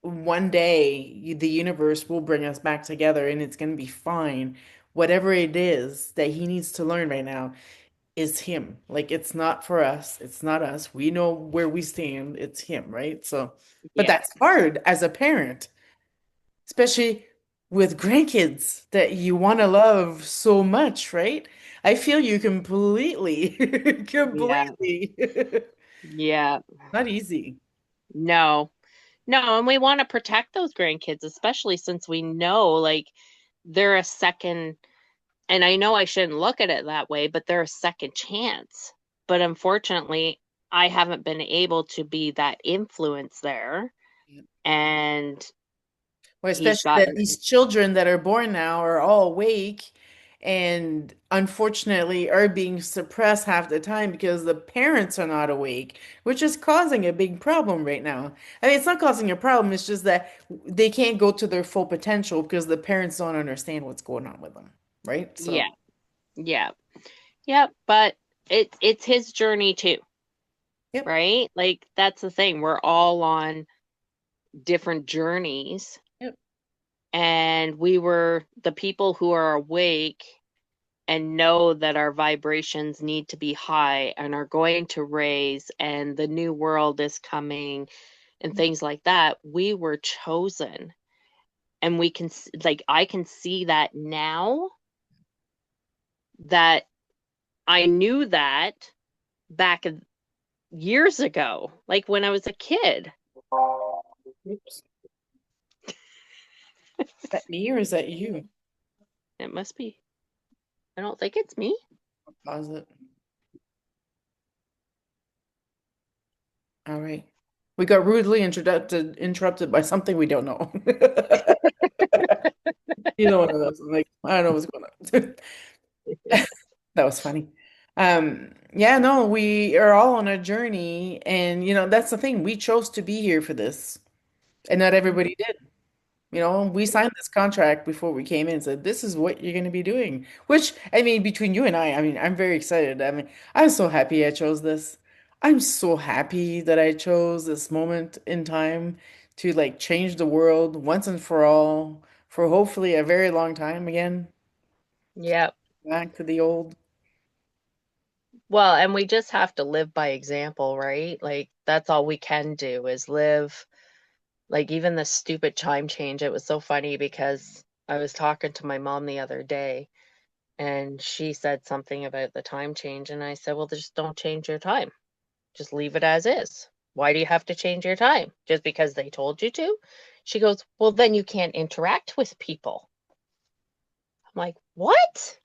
one day the universe will bring us back together and it's going to be fine. Whatever it is that he needs to learn right now is him. Like it's not for us. It's not us. We know where we stand. It's him, right? So, but yeah, that's hard as a parent, especially with grandkids that you want to love so much, right? I feel you completely, yeah, completely. yeah. Not easy. No, no. And we want to protect those grandkids, especially since we know, like, they're a second, and I know I shouldn't look at it that way, but they're a second chance. But unfortunately, I haven't been able to be that influence there. And Well, he's especially that gotten, these children that are born now are all awake and unfortunately are being suppressed half the time because the parents are not awake, which is causing a big problem right now. I mean, it's not causing a problem, it's just that they can't go to their full potential because the parents don't understand what's going on with them, right? So, yeah, yeah, yeah. But it's his journey too, yep, right? Like, that's the thing. We're all on different journeys, yep, and we were the people who are awake and know that our vibrations need to be high and are going to raise, and the new world is coming and things like that. We were chosen, and we can, like, I can see that now, that I knew that back years ago, like when I was a kid. oops. Is that me or is that you? It must be. I don't think it's me. I'll pause it. All right. We got rudely interrupted by something we don't know. One of those. I'm like, I don't know what's going on. That was funny. Yeah, no, we are all on a journey, and that's the thing. We chose to be here for this, and not everybody did. We signed this contract before we came in and said, this is what you're going to be doing. Which, I mean, between you and I mean, I'm very excited. I mean, I'm so happy I chose this. I'm so happy that I chose this moment in time to like change the world once and for all for hopefully a very long time again, Yeah. back to the old. Well, and we just have to live by example, right? Like that's all we can do is live. Like even the stupid chime change, it was so funny because I was talking to my mom the other day and she said something about the time change and I said, "Well, just don't change your time. Just leave it as is. Why do you have to change your time? Just because they told you to?" She goes, "Well, then you can't interact with people." I'm like, "What?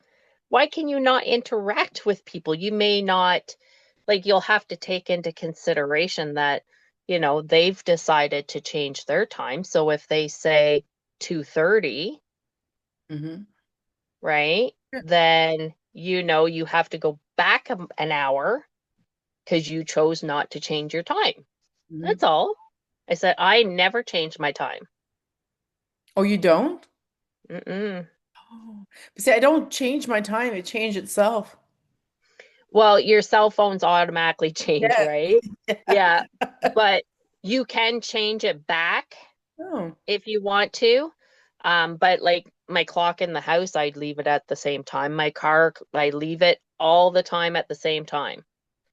Why can you not interact with people? You may not, like, you'll have to take into consideration that, they've decided to change their time. So if they say 2:30, Hmm. right, then you have to go back an hour because you chose not to change your time. Hmm. That's all." I said, "I never change my time." Oh, you don't? Mm-mm. Oh. But see, I don't change my time, it changed itself. Well, your cell phones automatically change, Yeah. right? Yeah, but you can change it back Oh, if you want to. But like my clock in the house, I'd leave it at the same time. My car, I leave it all the time at the same time.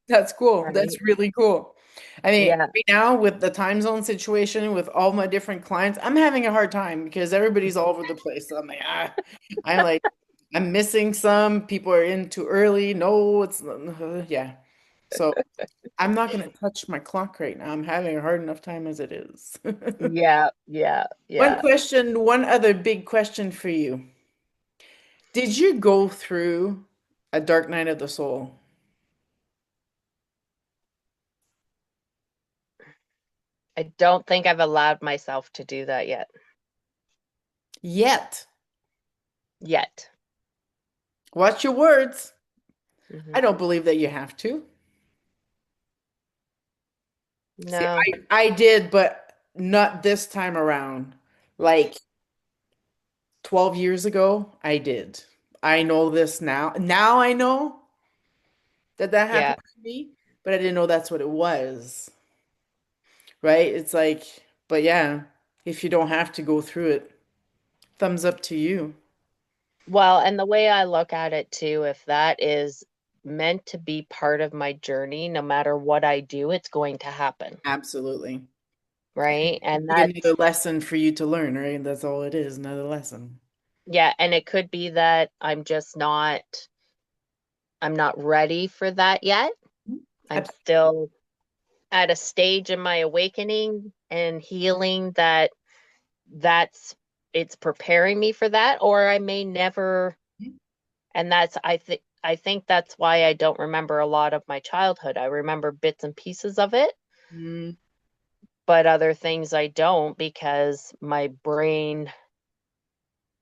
that's cool. Right? That's really cool. I mean, Yeah. right now with the time zone situation with all my different clients, I'm having a hard time because everybody's all over the place. So I'm like, I'm like, I'm missing some. People are in too early. No, it's yeah. So I'm not going to touch my clock right now. I'm having a hard enough time as it is. Yeah, yeah, One yeah. question, one other big question for you. Did you go through a dark night of the soul? I don't think I've allowed myself to do that yet. Yet. Yet. Watch your words. I Hmm. don't believe that you have to. See, No. I did, but not this time around. Like 12 years ago, I did. I know this now. Now I know that that Yeah. happened to me, but I didn't know that's what it was. Right? It's like, but yeah, if you don't have to go through it, thumbs up to you. Well, and the way I look at it too, if that is meant to be part of my journey, no matter what I do, it's going to happen, Absolutely. right? And Be that's, another lesson for you to learn, right? That's all it is, another lesson. yeah, and it could be that I'm not ready for that yet. I'm Ab- still at a stage in my awakening and healing that's it's preparing me for that, or I may never, and I think that's why I don't remember a lot of my childhood. I remember bits and pieces of it, Mm, but other things I don't because my brain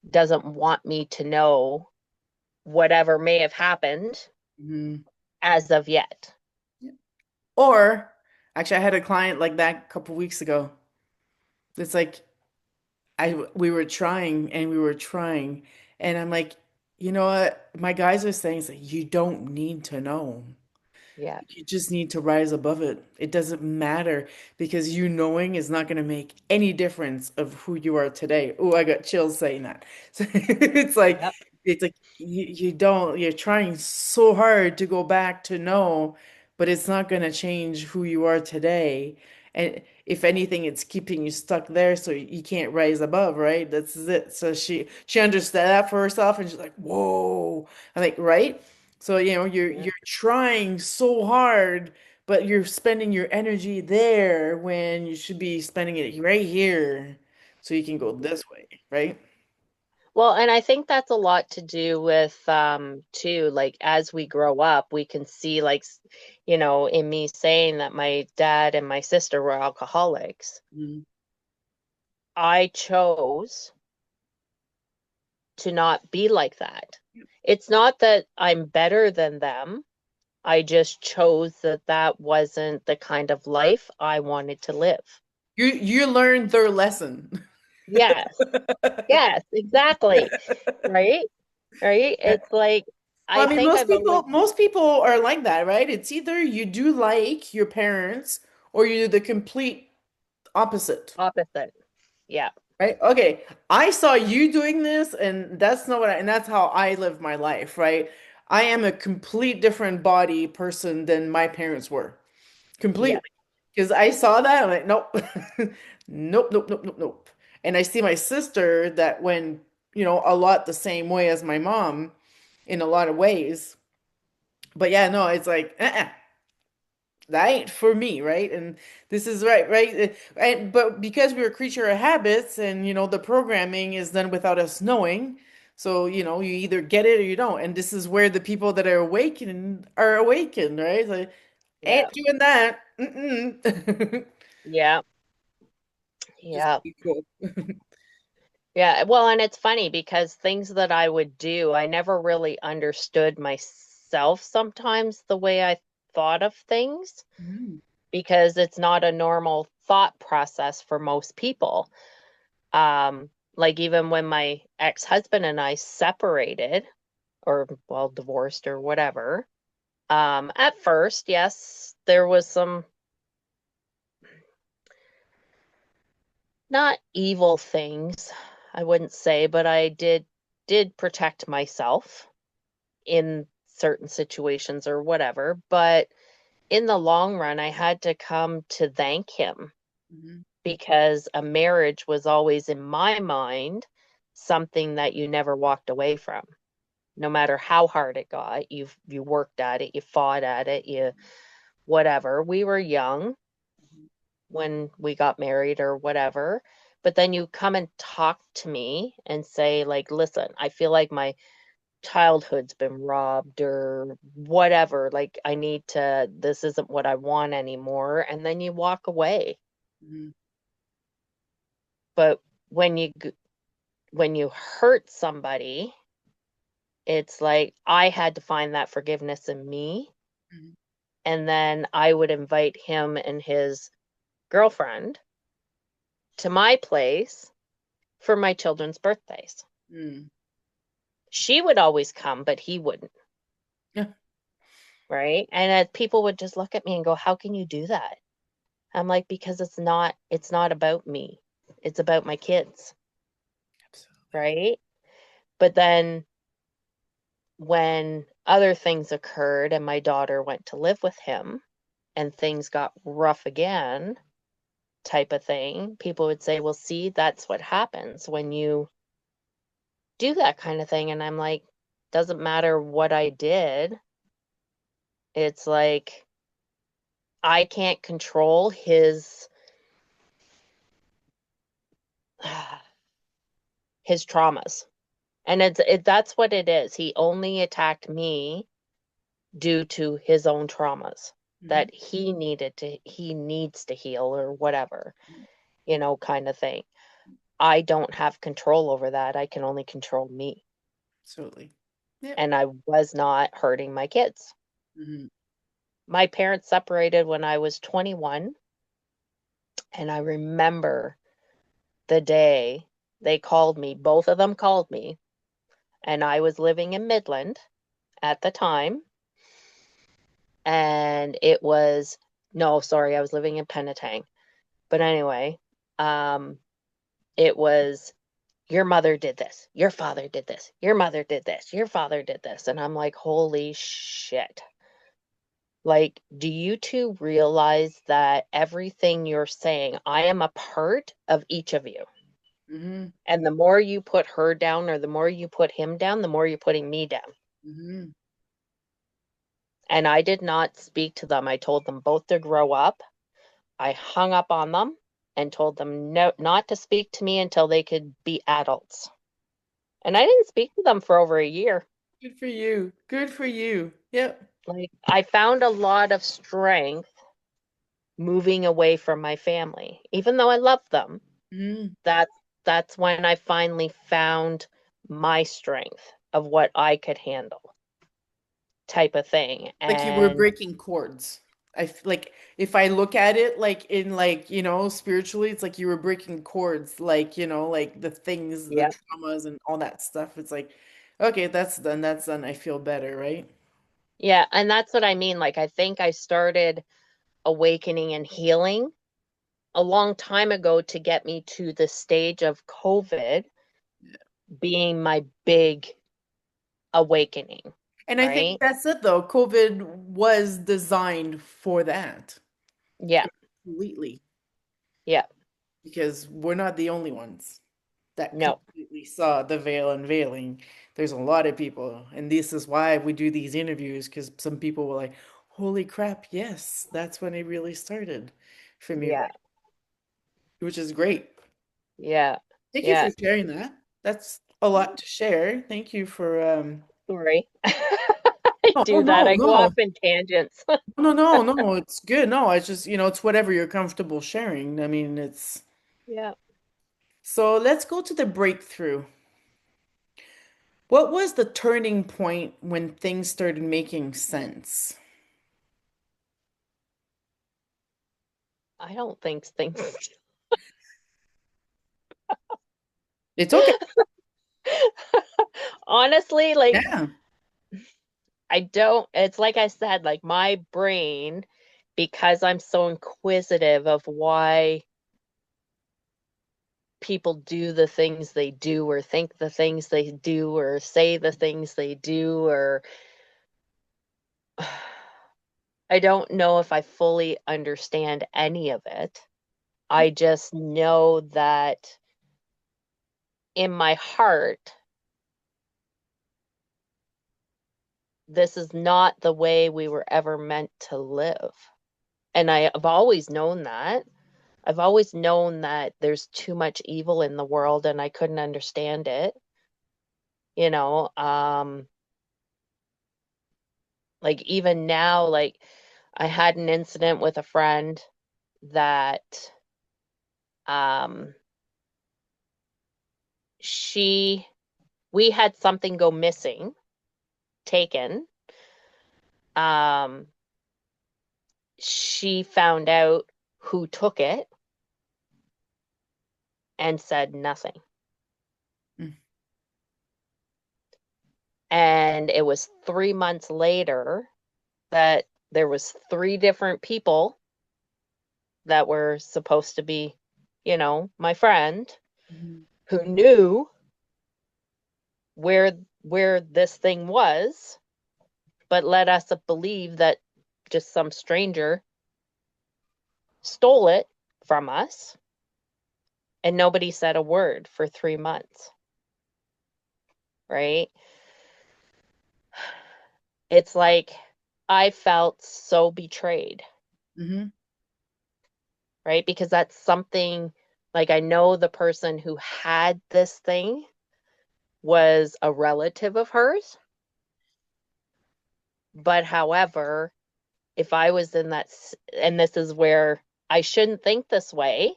doesn't want me to know whatever may have happened mhm. as of yet. Or actually, I had a client like that a couple weeks ago. It's like I we were trying and we were trying, and I'm like, you know what? My guys are saying is like, you don't need to know. Yeah. You just need to rise above it. It doesn't matter because you knowing is not going to make any difference of who you are today. Oh, I got chills saying that. So Yep. it's like you don't, you're trying so hard to go back to know, but it's not going to change who you are today. And if anything, it's keeping you stuck there so you can't rise above, right? That's it. So she understood that for herself and she's like, whoa. I'm like, right? So, Yeah. you're trying so hard, but you're spending your energy there when you should be spending it right here so you can go Mhm. this way, right? Well, and I think that's a lot to do with too, like as we grow up, we can see like in me saying that my dad and my sister were alcoholics. Mm. I chose to not be like that. It's not that I'm better than them. I just chose that that wasn't the kind of life I wanted to live. You learned their lesson. Yes. Yes, exactly. Right? Right? It's like Well, I I mean, think I've always most people are like that, right? It's either you do like your parents or you do the complete opposite, opposite. Yeah. right? Okay, I saw you doing this, and that's not what and that's how I live my life, right? I am a complete different body person than my parents were, Yeah. completely. Because I saw that, I'm like, nope, nope, nope, nope, nope, nope. And I see my sister that went, a lot the same way as my mom in a lot of ways. But yeah, no, it's like, that ain't for me, right? And this is right, right? And but because we're a creature of habits, and the programming is done without us knowing, so you either get it or you don't. And this is where the people that are awakened, right? Like, Yeah. ain't doing that. Mm-mm. Yeah. Just Yeah. be cool. Yeah. Well, and it's funny because things that I would do, I never really understood myself sometimes the way I thought of things Mhm. because it's not a normal thought process for most people. Like even when my ex-husband and I separated or well, divorced or whatever, at first, yes, there was some not evil things, I wouldn't say, but I did protect myself in certain situations or whatever. But in the long run, I had to come to thank him Mhm. because a marriage was always in my mind something that you never walked away from. No matter how hard it got, you worked at it, you fought at it, you whatever. We were young when we got married or whatever. But then you come and talk to me and say, like, listen, I feel like my childhood's been robbed or whatever. Like, this isn't what I want anymore. And then you walk away. Mhm. But when when you hurt somebody, it's like I had to find that forgiveness in me. Mhm. And then I would invite him and his girlfriend to my place for my children's birthdays. Mhm. She would always come, but he wouldn't, Yeah, right? And people would just look at me and go, "How can you do that?" I'm like, "Because it's not about me. It's about my kids, absolutely. right?" But then when other things occurred and my daughter went to live with him and things got rough again, type of thing, people would say, "Well, see, that's what happens when you do that kind of thing." And I'm like, "Doesn't matter what I did. It's like I can't control his traumas." And that's what it is. He only attacked me due to his own traumas Mhm. that he needs to heal or whatever, kind of thing. I don't have control over that. I can only control me. Absolutely. Yep. And I was not hurting my kids. Mhm. My parents separated when I was 21, and I remember the day they called me, both of them called me, and I was living in Midland at the time. And it was, no, sorry, I was living in Penetang. But anyway, um, it was, your mother did this, your father did this, your mother did this, your father did this. And I'm like, holy shit. Like, do you two realize that everything you're saying, I am a part of each of you? Mhm. And the more you put her down or the more you put him down, the more you're putting me down. Mhm. And I did not speak to them. I told them both to grow up. I hung up on them and told them no, not to speak to me until they could be adults. And I didn't speak to them for over a year. Good for you. Good for you. Yep. Like I found a lot of strength moving away from my family. Even though I love them, Mhm. that's that's when I finally found my strength of what I could handle type of thing. Like you were And breaking cords. Like if I look at it like in like, spiritually, it's like you were breaking cords, like, like the things, the yeah, traumas and all that stuff. It's like, Okay, that's done. That's done. I feel better, right? Yeah, and that's what I mean. Like, I think I started awakening and healing a long time ago to get me to the stage of COVID being my big awakening, And I think right? that's it though. COVID was designed for that Yeah, completely yeah, because we're not the only ones that no, completely saw the veil unveiling. There's a lot of people, and this is why we do these interviews because some people were like, "Holy crap, yes, that's when it really started for me," yeah, which is great. yeah, Thank you for yeah. sharing that. That's a lot to share. Thank you for Sorry. I no, do that. no, I go off no. in tangents. No, it's good. No, it's just, it's whatever you're comfortable sharing. I mean, it's Yeah. so let's go to the breakthrough. What was the turning point when things started making sense? I don't think things. It's okay. Honestly, like, Yeah. I don't, it's like I said, like my brain, because I'm so inquisitive of why people do the things they do, or think the things they do, or say the things they do, or I don't know if I fully understand any of it. I just know that in my heart, this is not the way we were ever meant to live. And I've always known that. I've always known that there's too much evil in the world and I couldn't understand it. You know, like even now, like I had an incident with a friend that um she we had something go missing, taken. Um she found out who took it and said nothing. Mm. And it was 3 months later that there was three different people that were supposed to be, my friend Mhm. who knew where this thing was, but led us to believe that just some stranger stole it from us and nobody said a word for 3 months, right? It's like I felt so betrayed, Mhm. right? Because that's something, like, I know the person who had this thing was a relative of hers, but however, if I was in that, and this is where I shouldn't think this way,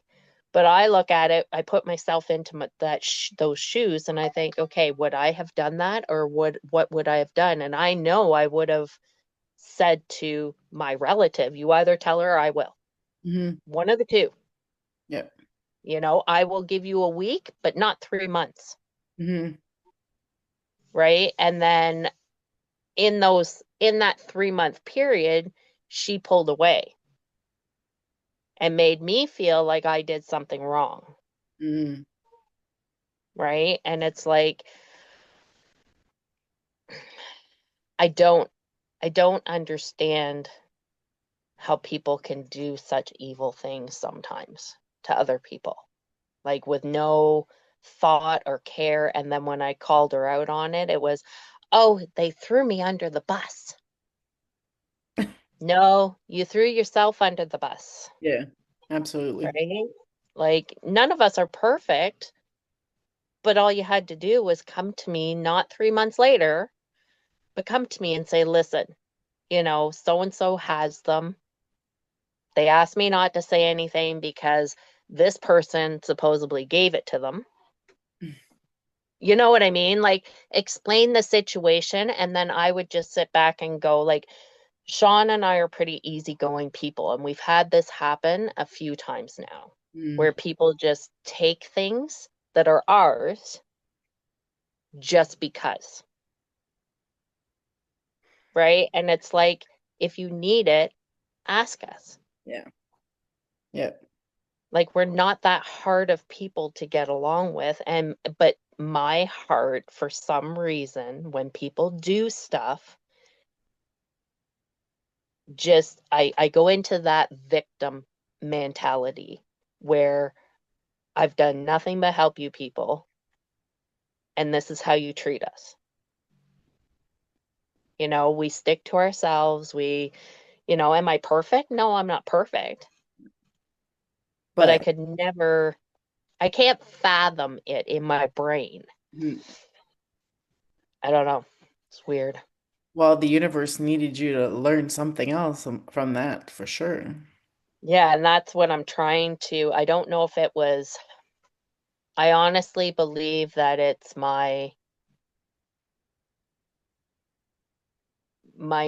but I look at it, I put myself into those shoes, and I think, okay, would I have done that, or what would I have done? And I know I would have said to my relative, you either tell her or I will. Mhm. One of the two. Yeah. I will give you a week, but not 3 months, Mhm. right? And then in that 3 month period, she pulled away and made me feel like I did something wrong, Mhm. right? And it's like I don't I don't understand how people can do such evil things sometimes to other people, like with no thought or care. And then when I called her out on it, it was, oh, they threw me under the bus. No, you threw yourself under the bus, Yeah. Absolutely. right? Like none of us are perfect, but all you had to do was come to me not 3 months later, but come to me and say, listen, so and so has them. They asked me not to say anything because this person supposedly gave it to them. You know what I mean? Like, explain the situation, and then I would just sit back and go, like, Sean and I are pretty easygoing people, and we've had this happen a few times now Mm. where people just take things that are ours just because. right? And it's like, if you need it, ask us. Yeah. Yeah. Like, we're not that hard of people to get along with. But my heart, for some reason, when people do stuff, just I go into that victim mentality where I've done nothing but help you people, and this is how you treat us. We stick to ourselves. Am I perfect? No, I'm not perfect, but But I can't fathom it in my brain. mm, I don't know. It's weird. well, the universe needed you to learn something else from that for sure. Yeah, and that's what I'm trying to. I don't know if it was, I honestly believe that it's my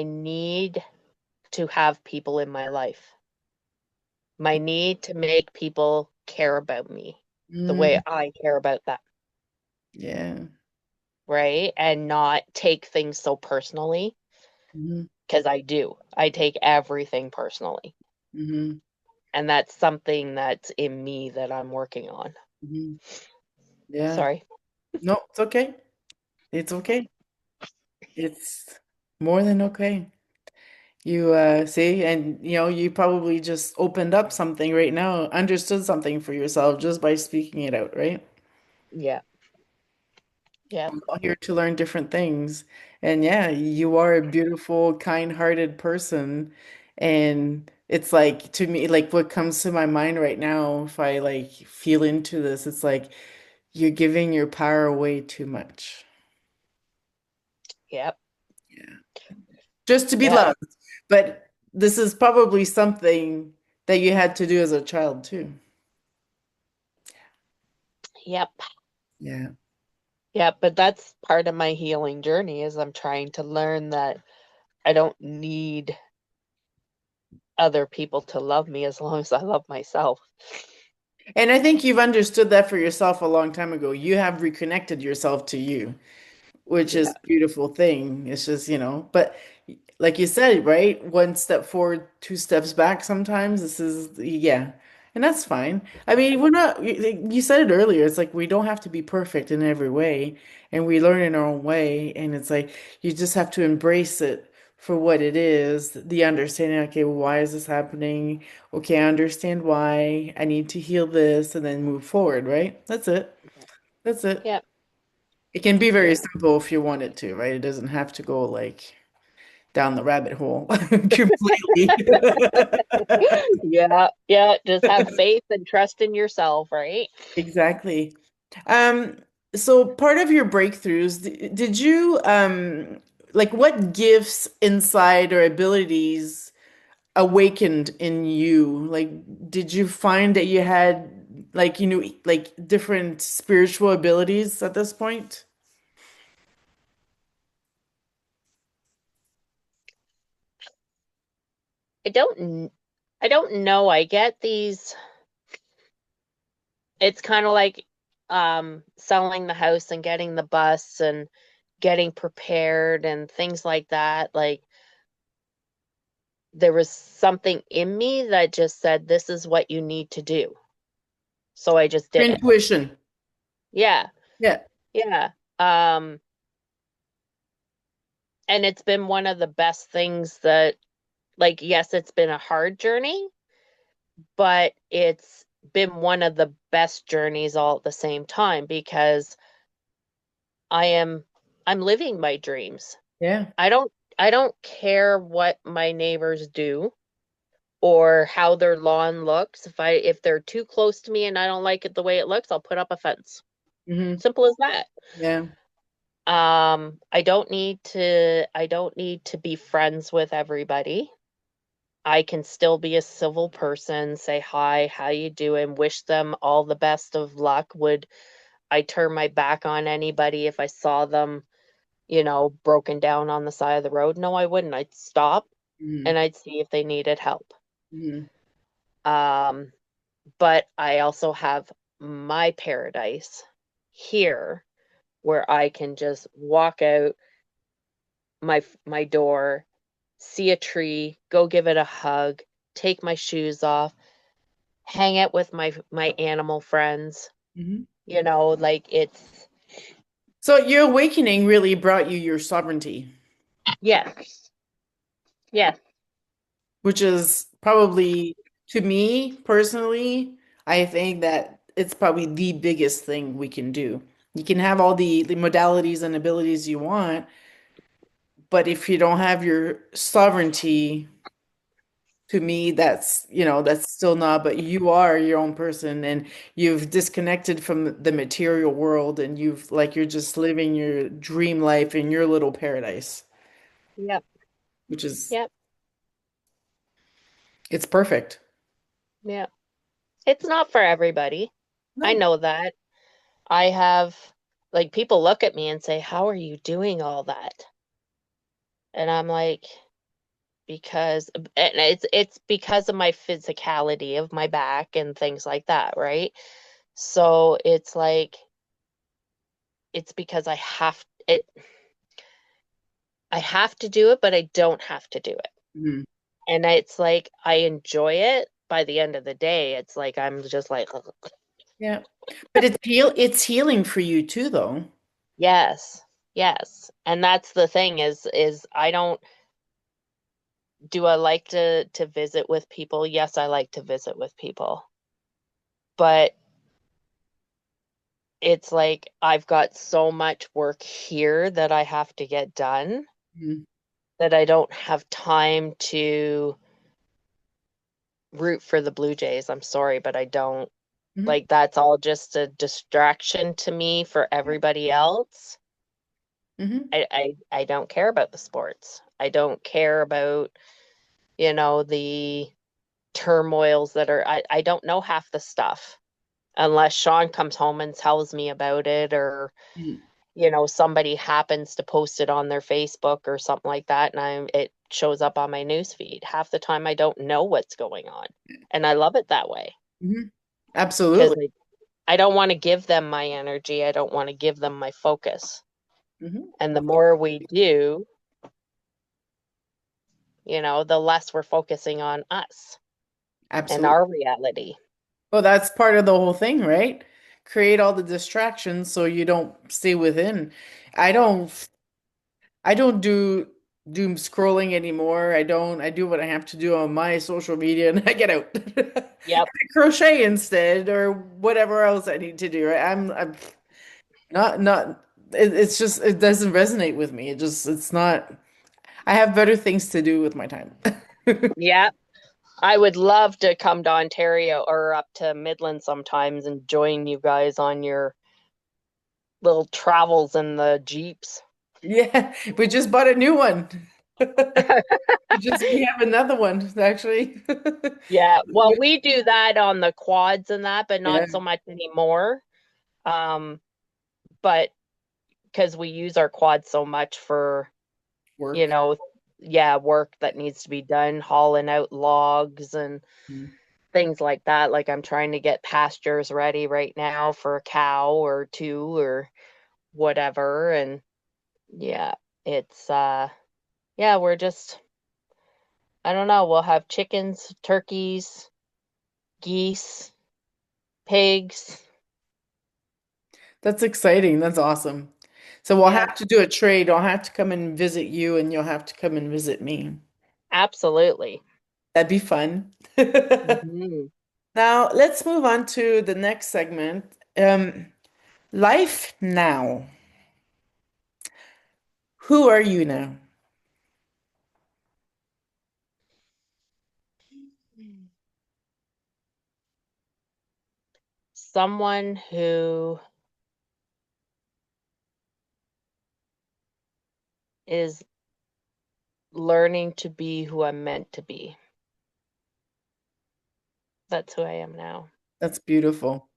need to have people in my life. My need to make people care about me the way Mm, I care about them, yeah. right? And not take things so personally, Hmm. because I do. I take everything personally. Hmm. And that's something that's in me that I'm working on. Hmm. Yeah. Sorry. No, it's okay. It's okay. It's more than okay. You see, and you probably just opened up something right now, understood something for yourself just by speaking it out, right? Yeah. Yeah. We're all here to learn different things. And yeah, you are a beautiful, kind-hearted person. And it's like to me, like what comes to my mind right now, if I like feel into this, it's like you're giving your power away too much. Yep. Yeah. Just to be Yep. loved. But this is probably something that you had to do as a child too. Yep. Yeah. Yep. But that's part of my healing journey is I'm trying to learn that I don't need other people to love me as long as I love myself. And I think you've understood that for yourself a long time ago. You have reconnected yourself to you, which is Yeah. a beautiful thing. It's just, but like you said, right? One step forward, two steps back sometimes. This is, yeah. And that's fine. I mean, we're not, you said it earlier. It's like we don't have to be perfect in every way, and we learn in our own way. And it's like you just have to embrace it for what it is, the understanding, okay, well, why is this happening? Okay, I understand why. I need to heal this and then move forward, right? That's it. That's it. Yep. It can be very Yeah. simple if you want it to, right? It doesn't have to go like down the rabbit hole completely. Yeah. Yeah. Just have faith and trust in yourself, right? Exactly. Um, so part of your breakthroughs, did you like what gifts, insight, or abilities awakened in you? Like, did you find that you had like like different spiritual abilities at this point? I don't kn- I don't know. I get these, it's kind of like selling the house and getting the bus and getting prepared and things like that. Like, there was something in me that just said, this is what you need to do. So I just Your did it. intuition. Yeah. Yeah. Yeah. Um, and it's been one of the best things that, like, yes, it's been a hard journey, but it's been one of the best journeys all at the same time because I am I'm living my dreams. Yeah. I don't I don't care what my neighbors do or how their lawn looks. If they're too close to me and I don't like it the way it looks, I'll put up a fence. Hmm. Simple as that. Yeah. I don't need to be friends with everybody. I can still be a civil person, say hi, how you doing, wish them all the best of luck. Would I turn my back on anybody if I saw them, broken down on the side of the road? No, I wouldn't. I'd stop Hmm. and I'd see if they needed help. Hmm. Um, but I also have my paradise here where I can just walk out my door, see a tree, go give it a hug, take my shoes off, hang out with my animal friends. Mhm. Like it's So your awakening really brought you your sovereignty, yes. Yes. which is probably, to me personally, I think that it's probably the biggest thing we can do. You can have all the modalities and abilities you want, but if you don't have your sovereignty, to me, that's still not, but you are your own person and you've disconnected from the material world and you're just living your dream life in your little paradise, Yep. which is, Yep. it's perfect. Yep. It's not for everybody. I No. know that. I have like people look at me and say, "How are you doing all that?" And I'm like, because and it's because of my physicality of my back and things like that, right? So it's like it's because I have to do it, but I don't have to do it. Mhm. And it's like I enjoy it. By the end of the day, it's like I'm just like, Yeah. But it's healing for you too, though. yes, yes. And that's the thing is I don't do I like to visit with people? Yes, I like to visit with people. But it's like I've got so much work here that I have to get done Mhm. that I don't have time to root for the Blue Jays. I'm sorry, but I don't. Mhm. Like that's all just a distraction to me for everybody else. Mhm. I don't care about the sports. I don't care about, the turmoils that are I don't know half the stuff unless Sean comes home and tells me about it or Mhm. somebody happens to post it on their Facebook or something like that, and it shows up on my news feed. Half the time I don't know what's going on. And I love it that way Mhm. because Absolutely. I don't want to give them my energy. I don't want to give them my focus. Mhm. And the more we do, the less we're focusing on us and Absolutely. our reality. Well, that's part of the whole thing, right? Create all the distractions so you don't stay within. I don't I don't do doom scrolling anymore. I do what I have to do on my social media and I get out. Yep. I crochet instead or whatever else I need to do, right? I'm not it's just it doesn't resonate with me. It's not I have better things to do with my time. Yep. I would love to come to Ontario or up to Midland sometimes and join you guys on your little travels in the Jeeps. Yeah, we just bought a new one. We have another one actually. Yeah, well, we do that on the quads and that, but Yeah, not so much anymore. Um, but because we use our quads so much for, you work. know, yeah, work that needs to be done, hauling out logs and Mm. things like that. Like I'm trying to get pastures ready right now for a cow or two or whatever. And yeah, it's yeah, we're just I don't know, we'll have chickens, turkeys, geese, pigs. That's exciting. That's awesome. So we'll Yeah, have to do a trade. I'll have to come and visit you, and you'll have to come and visit me. absolutely. That'd be fun. Hmm. Now, let's move on to the next segment. Life now. Who are you now? Someone who is learning to be who I'm meant to be. That's who I am now. That's beautiful.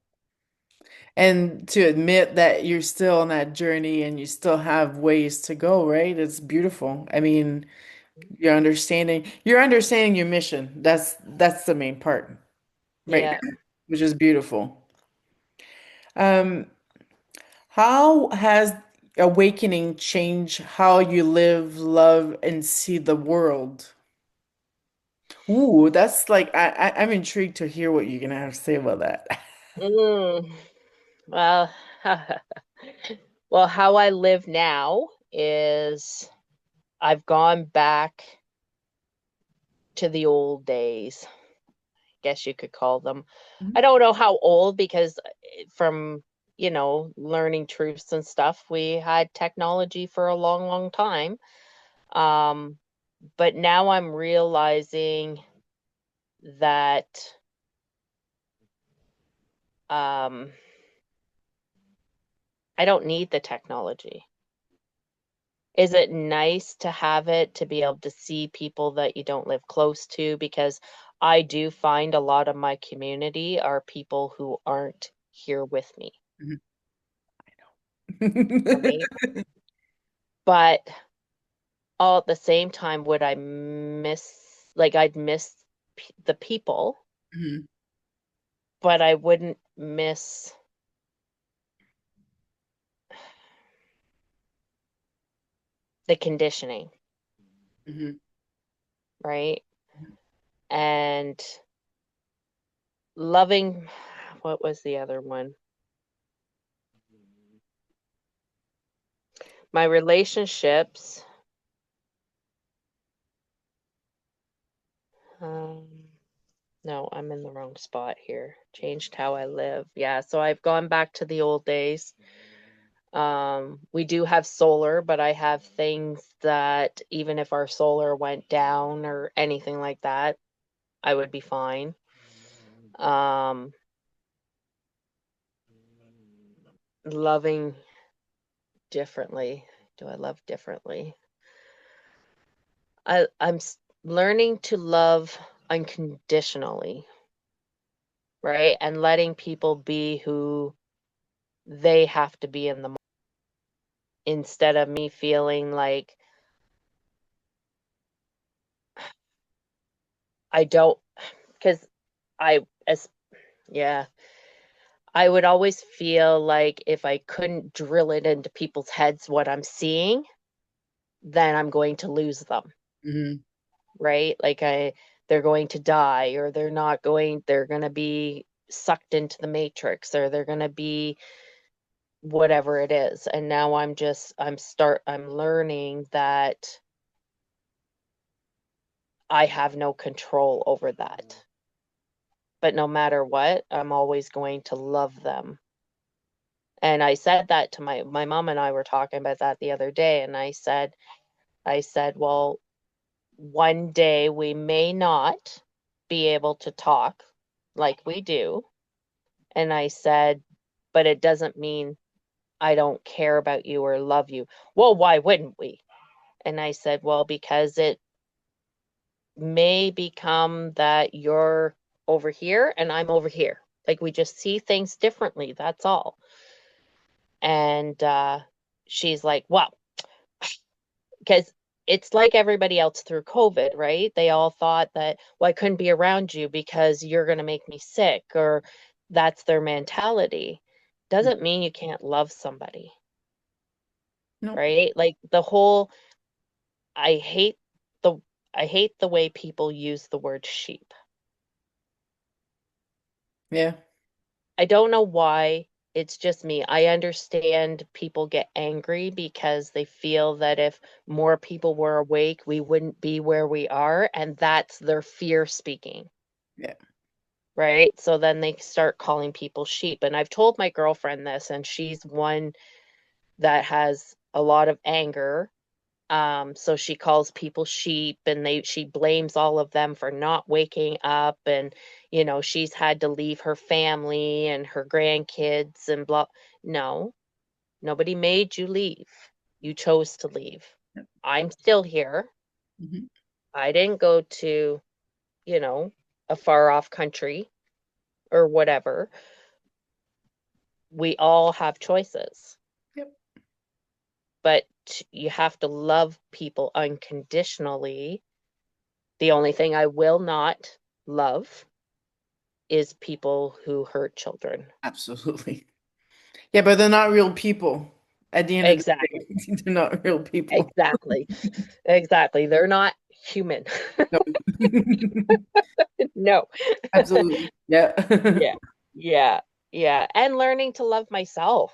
And to admit that you're still on that journey and you still have ways to go, right? It's beautiful. I mean, you're understanding your mission. That's the main part right Yeah. now, which is beautiful. Um, how has awakening change how you live, love, and see the world? Ooh, that's like I'm intrigued to hear what you're gonna have to say about that. Mm, well, well, how I live now is I've gone back to the old days, guess you could call them. I don't know how old because from, learning truths and stuff, we had technology for a long, long time. Um, but now I'm realizing that um, I don't need the technology. Is it nice to have it to be able to see people that you don't live close to? Because I do find a lot of my community are people who aren't here with me, Mhm. right? But all at the same time, would I miss, like, I'd miss the people, Mhm, but I wouldn't miss the conditioning, mhm, right? And loving, what was the other one? My relationships. Um, no, I'm in the wrong spot here. Changed how I live. Yeah, so I've gone back to the old days. We do have solar, but I have things that even if our solar went down or anything like that, I would be fine. Um, Loving differently. Do I love differently? I'm learning to love unconditionally, right? And letting people be who they have to be in the moment instead of me feeling like I don't, because I, as, yeah, I would always feel like if I couldn't drill it into people's heads what I'm seeing, then I'm going to lose them, mhm. right? Like they're going to die or they're going to be sucked into the matrix or they're going to be whatever it is. And now I'm learning that I have no control over that. But no matter what, I'm always going to love them. And I said that to my mom and I were talking about that the other day and I said, well, one day we may not be able to talk like we do. And I said, but it doesn't mean I don't care about you or love you. Well, why wouldn't we? And I said, well, because it may become that you're over here and I'm over here. Like we just see things differently. That's all. And she's like, well, because it's like everybody else through COVID, right? They all thought that, well, I couldn't be around you because you're going to make me sick, or that's their mentality. Doesn't mean you can't love somebody, No. right? Like the whole, I hate the, I hate the way people use the word sheep. Yeah. I don't know why. It's just me. I understand people get angry because they feel that if more people were awake, we wouldn't be where we are. And that's their fear speaking, Yeah. right? So then they start calling people sheep. And I've told my girlfriend this, and she's one that has a lot of anger. So she calls people sheep and she blames all of them for not waking up and she's had to leave her family and her grandkids and blah. No, nobody made you leave. You chose to leave. I'm still here. Mhm. I didn't go to, you know, a far off country or whatever. We all have choices, Yep. but you have to love people unconditionally. The only thing I will not love is people who hurt children. Absolutely. Yeah, but they're not real people. At the end of the Exactly. day, they're not real people. Exactly. Exactly. They're not human. No. No. Absolutely. Yeah. Yeah. Yeah. Yeah. And learning to love myself.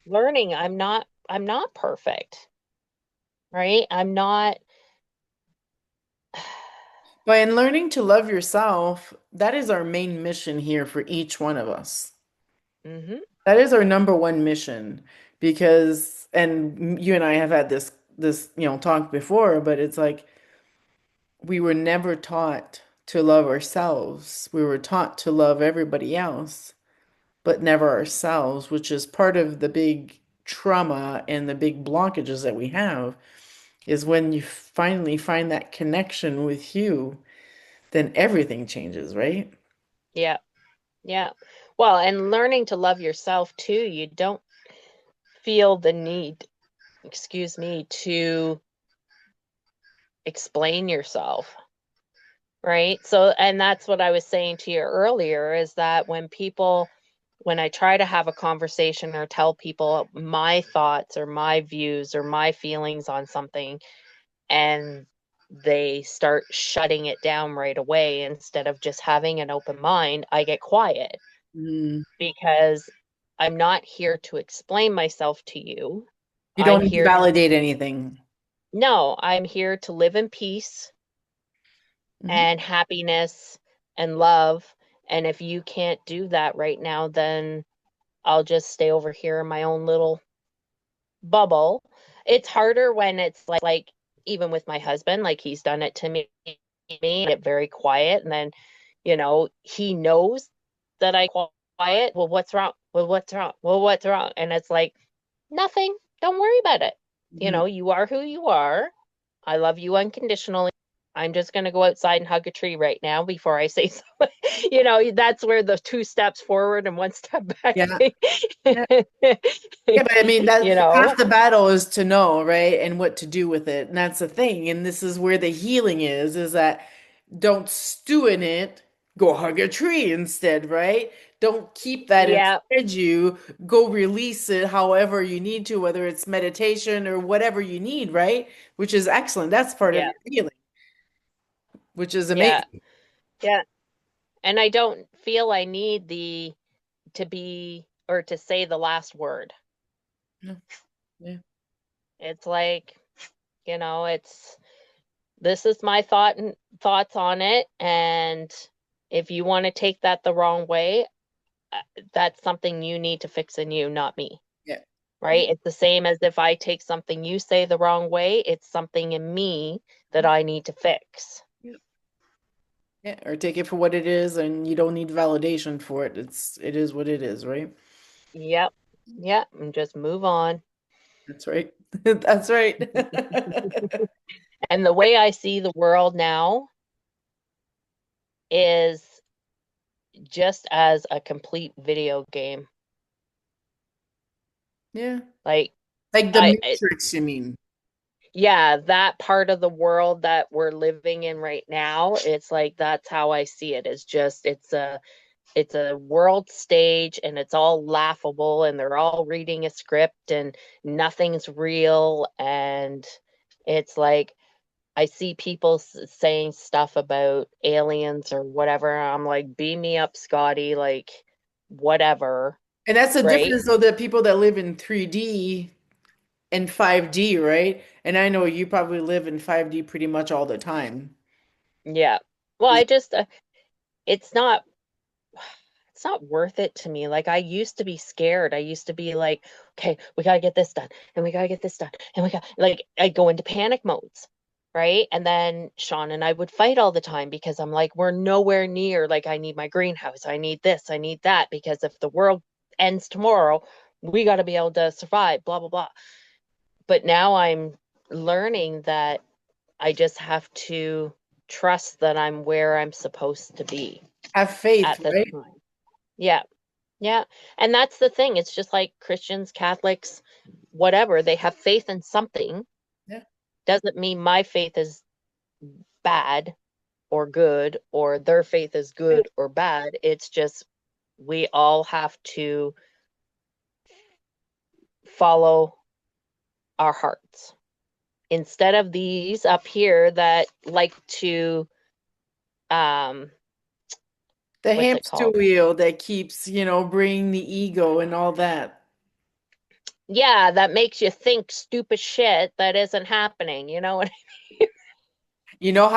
Learning I'm not perfect, right? I'm not. But in learning to love yourself, that is our main mission here for each one of us. Hmm. That is our number one mission because, and you and I have had this talk before, but it's like we were never taught to love ourselves. We were taught to love everybody else, but never ourselves, which is part of the big trauma and the big blockages that we have, is when you finally find that connection with you, then everything changes, right? Yeah. Yeah. Well, and learning to love yourself too, you don't feel the need, excuse me, to explain yourself, right? So, and that's what I was saying to you earlier is that when I try to have a conversation or tell people my thoughts or my views or my feelings on something, and they start shutting it down right away instead of just having an open mind, I get quiet Mm. because I'm not here to explain myself to you. You I'm don't need to here, validate anything. no, I'm here to live in peace Hmm. and happiness and love. And if you can't do that right now, then I'll just stay over here in my own little bubble. It's harder when it's like even with my husband, like he's done it to me, get very quiet, and then he knows that I quiet. Well, what's wrong? Well, what's wrong? Well, what's wrong? And it's like nothing. Don't worry about it. Hmm. You are who you are. I love you unconditionally. I'm just going to go outside and hug a tree right now before I say something. That's where the two steps forward and one step back Yeah. thing. Yeah. Yeah, but I mean you that half know, the battle is to know, right? And what to do with it. And that's the thing. And this is where the healing is that don't stew in it, go hug a tree instead, right? Don't keep that yeah, inside you. Go release it however you need to, whether it's meditation or whatever you need, right? Which is excellent. That's part of yeah, your healing, which is yeah, amazing. yeah. And I don't feel I need the to be or to say the last word. Yeah. Yeah. It's like, it's this is my thoughts on it, and if you want to take that the wrong way, uh, that's something you need to fix in you, not me. Yeah. Yeah. Right? It's the same as if I take something you say the wrong way, it's something in me that I need to fix. Yeah. Yeah, or take it for what it is, and you don't need validation for it. It is what it is, right? Yep. Yep. And just move on. That's right. That's right. And the way I see the world now is just as a complete video game. Yeah. Like Like the Matrix, you mean? yeah, that part of the world that we're living in right now, it's like that's how I see it. It's just it's a world stage and it's all laughable and they're all reading a script and nothing's real, and it's like I see people saying stuff about aliens or whatever. I'm like, beam me up, Scotty, like whatever, And that's the right? difference, though, the people that live in 3D and 5D, right? And I know you probably live in 5D pretty much all the time. Yeah. Well, Is- I just it's not it's not worth it to me. Like I used to be scared. I used to be like, okay, we got to get this done and we got to get this done. And we got like I go into panic modes, right? And then Sean and I would fight all the time because I'm like, we're nowhere near, like I need my greenhouse. I need this, I need that because if the world ends tomorrow, we got to be able to survive, blah blah blah. But now I'm learning that I just have to trust that I'm where I'm supposed to be Have faith, at this right? time. Yeah. Yeah. And that's the thing. It's just like Christians, Catholics, whatever, they have faith in something. Yeah. Doesn't mean my faith is bad or good or their faith is Yeah. good or bad. It's just we all have to follow our hearts instead of these up here that like to, um, The what's it hamster called? wheel that keeps, bringing the ego and all that. Yeah, that makes you think stupid shit that isn't happening. You know what I You know mean?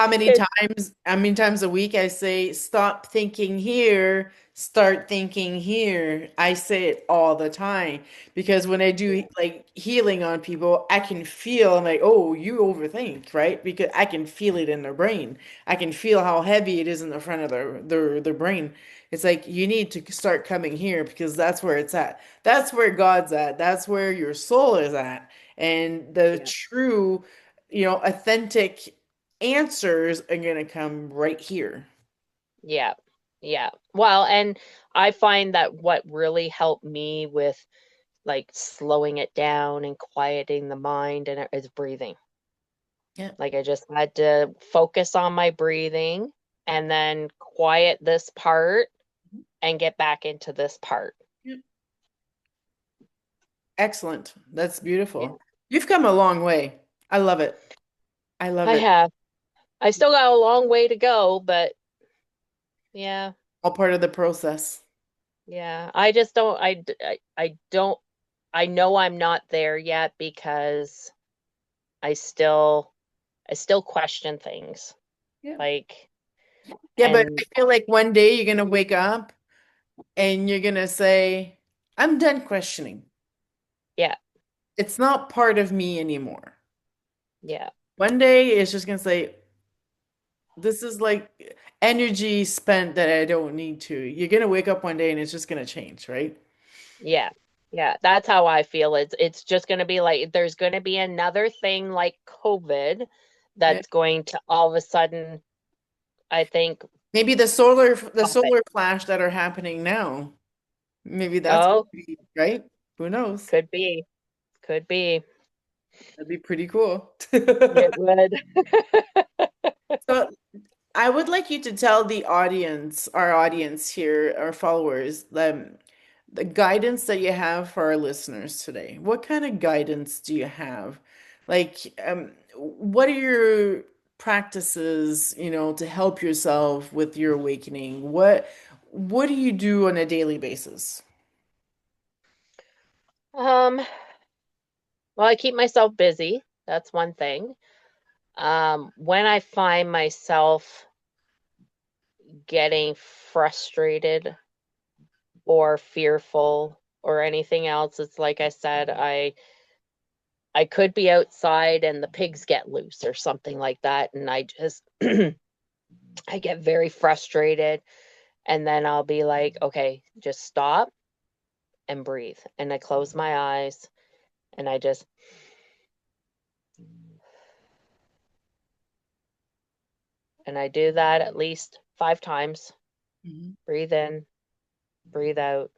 how many times a week I say, stop thinking here, start thinking here. I say it all the time because when I do like healing on people, I can feel, I'm like, oh, you overthink, right? Because I can feel it in their brain. I can feel how heavy it is in the front of their brain. It's like you need to start coming here because that's where it's at. That's where God's at. That's where your soul is at. And the Yeah. true, authentic answers are going to come right here. Yeah. Yeah. Well, and I find that what really helped me with like slowing it down and quieting the mind and it is breathing. Yeah. Like I just had to focus on my breathing and then quiet this part and get back into this part. Yeah. Excellent. That's Yeah. beautiful. You've come a long way. I love it. I love I it. have. I still got a long way to go, but yeah, All part of the process. yeah. I just don't I don't I know I'm not there yet because I still I still question things. Yeah. Like Yeah, but and I feel like one day you're going to wake up and you're going to say, I'm done questioning. yeah, It's not part of me anymore. yeah, One day it's just going to say, this is like energy spent that I don't need to. You're going to wake up one day and it's just going to change, right? yeah. Yeah, that's how I feel. It's just going to be like there's going to be another thing like COVID Yeah. that's going to all of a sudden, I think, Maybe the pop it. solar flash that are happening now. Maybe that's Oh, right. Who knows? could be. Could be. That'd be pretty cool. It would. So I would like you to tell the audience, our audience here, our followers, the guidance that you have for our listeners today. What kind of guidance do you have? Like, what are your practices, to help yourself with your awakening? What do you do on a daily basis? Um, well, I keep myself busy. That's one thing. When I find myself getting frustrated or fearful or anything else, it's like I said, I could be outside and the pigs get loose or something like that, and I just I get very frustrated, and then I'll be like, okay, just stop and breathe. And I close my eyes and I just and I do that at least 5 times. Mhm. Breathe in, breathe out,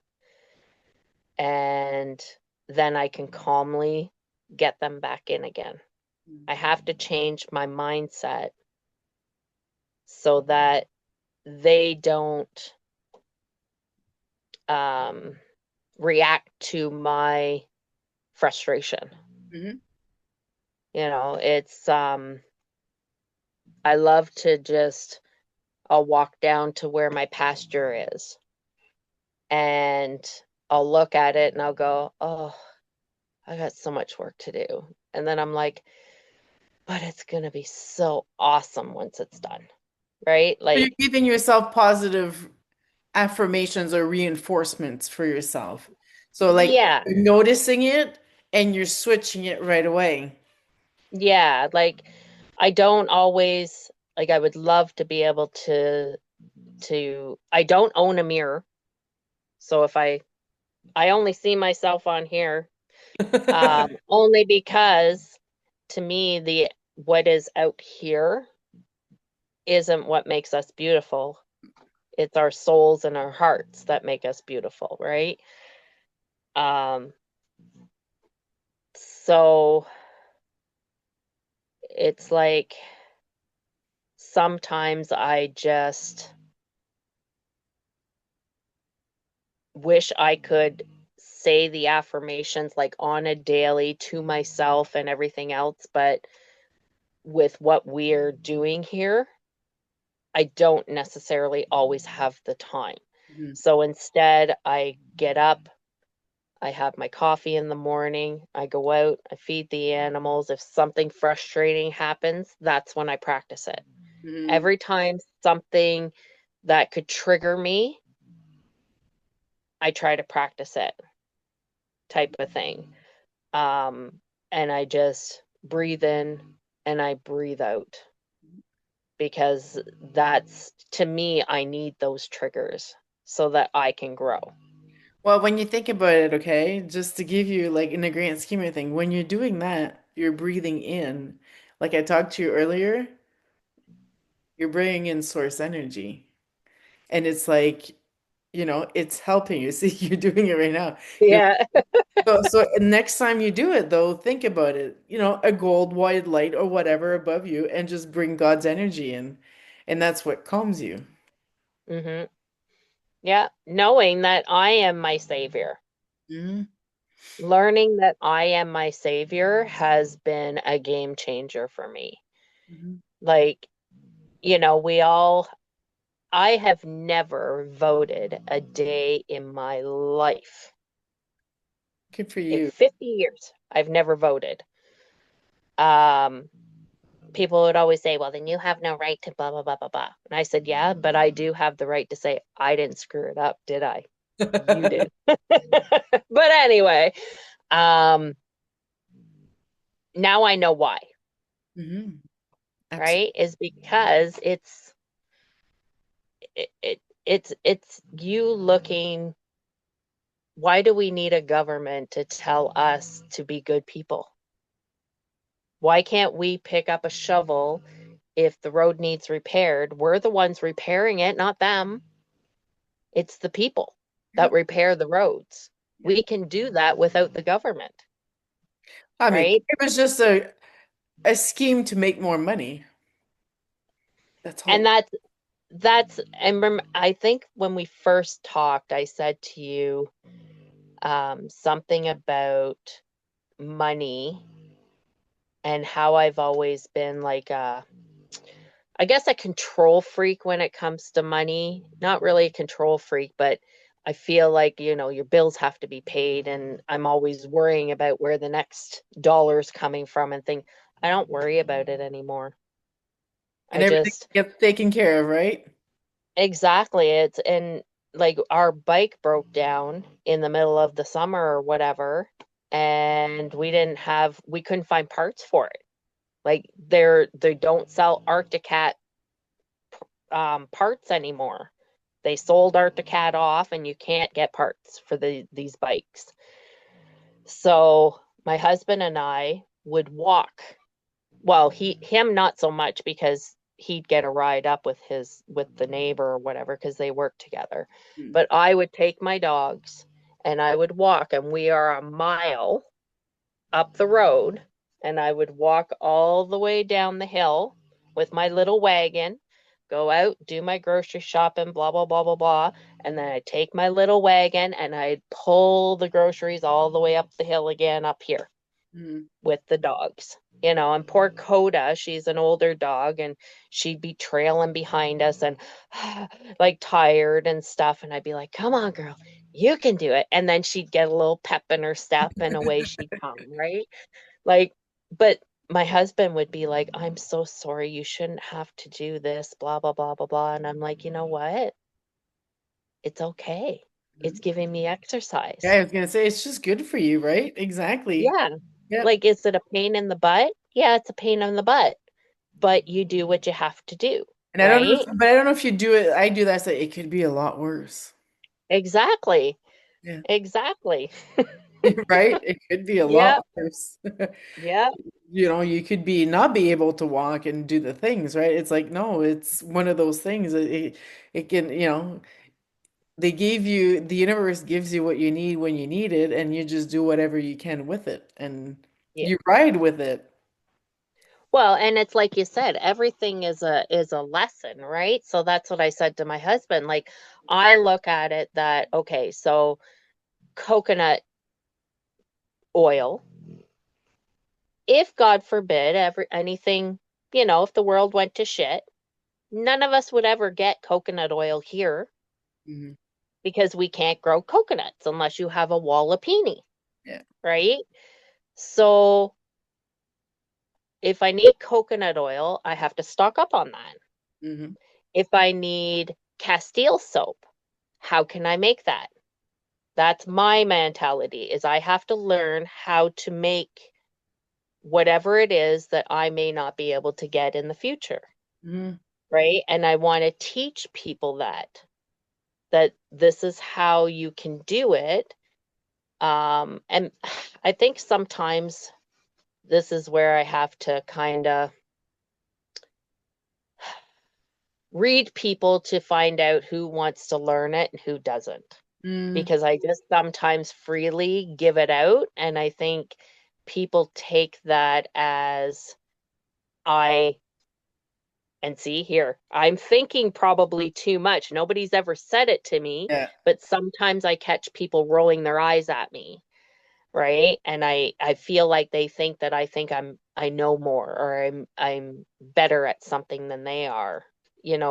and then I can calmly get them back in again. I have to change my mindset so that they don't um, react to my frustration. Mhm. It's I love to just I'll walk down to where my pasture is and I'll look at it and I'll go, "Oh, I got so much work to do." And then I'm like, "But it's going to be so awesome once it's done." Right? So you're Like, giving yourself positive affirmations or reinforcements for yourself. So like yeah. you're noticing it and you're switching it right away. Yeah, like I don't always like I would love to be able to I don't own a mirror. So if I only see myself on here only because to me the what is out here isn't what makes us beautiful. It's our souls and our hearts that make us beautiful, right? Um so it's like sometimes I just wish I could say the affirmations like on a daily to myself and everything else, but with what we're doing here, I don't necessarily always have the time. Mhm. So instead, I get up, I have my coffee in the morning, I go out, I feed the animals. If something frustrating happens, that's when I practice it. Mhm. Every time something that could trigger me, I try to practice it, type of thing. Um, and I just breathe in and I breathe out because that's, to me, I need those triggers so that I can grow. Well, when you think about it, okay, just to give you like in the grand scheme of thing, when you're doing that, you're breathing in. Like I talked to you earlier, you're bringing in source energy. And it's like, it's helping you. See, you're doing it right now. You're Yeah. so next time you do it though, think about it. A gold white light or whatever above you and just bring God's energy in. And that's what calms you. hmm Yeah. Knowing that I am my savior. Hmm. Learning that I am my savior has been a game changer for me. Hmm. Like, I have never voted a day in my life. Good for In you. 50 years, I've never voted. Um, People would always say, well, then you have no right to blah, blah, blah, blah, blah. And I said, yeah, but I do have the right to say, I didn't screw it up, did I? You did. But anyway, um, now I know why, Hmm. Absolutely. right? Is because it's you looking, why do we need a government to tell us to be good people? Why can't we pick up a shovel if the road needs repaired? We're the ones repairing it, not them. It's the people Yeah. that repair the roads. Yeah. We can do that without the government, I mean, right? it was just a scheme to make more money. That's all. And that's and I think when we first talked, I said to you something about money and how I've always been like I guess a control freak when it comes to money. Not really a control freak, but I feel like, your bills have to be paid and I'm always worrying about where the next dollar's coming from and think I don't worry about it anymore. And I everything just gets taken care of, right? exactly it's and like our bike broke down in the middle of the summer or whatever and we couldn't find parts for it. Like they don't sell Arcticat parts anymore. They sold Arcticat off and you can't get parts for these bikes. So my husband and I would walk. Well, him not so much because he'd get a ride up with the neighbor or whatever because they work together. Mm. But I would take my dogs and I would walk and we are a mile up the road and I would walk all the way down the hill with my little wagon, go out, do my grocery shopping, blah, blah, blah, blah, blah. And then I'd take my little wagon and I'd pull the groceries all the way up the hill again up here Mm. with the dogs. And poor Coda, she's an older dog, and she'd be trailing behind us and like tired and stuff. And I'd be like, come on, girl, you can do it. And then she'd get a little pep in her step and away she'd come, right? Like, but my husband would be like, I'm so sorry, you shouldn't have to do this, blah, blah, blah, blah, blah. And I'm like, you know what? It's okay. It's Mhm. giving me Yeah, exercise. I was gonna say it's just good for you, right? Exactly. Yeah. Yep. Like, is it a pain in the butt? Yeah, it's a pain in the butt, but you do what you have to do, And I don't know, right? but I don't know if you do it. I do that, so it could be a lot worse. Exactly. Yeah. Exactly. Right? It could be a Yep. lot worse. Yep. You could not be able to walk and do the things, right? It's like, no, it's one of those things. It can, the universe gives you what you need when you need it, and you just do whatever you can with it, and Yeah. you ride with it. Well, and it's like you said, everything is a lesson, right? So that's what I said to my husband. Like, I look at it that, okay, so coconut oil. If God forbid anything, if the world went to shit, none of us would ever get coconut oil here Mm-hmm. because we can't grow coconuts unless you have a wallapini, Yeah. right? So if I need coconut oil, I have to stock up on that. Mm-hmm. If I need Castile soap, how can I make that? That's my mentality, is I have to learn how to make whatever it is that I may not be able to get in the future, Mm-hmm. right? And I want to teach people that this is how you can do it. And I think sometimes this is where I have to kind of read people to find out who wants to learn it and who doesn't. Mm-hmm. Because I just sometimes freely give it out. And I think people take that as I, and see here, I'm thinking probably too much. Nobody's ever said it to me, Yeah. but sometimes I catch people rolling their eyes at me, right? And I feel like they think that I know more, or I'm better at something than they are,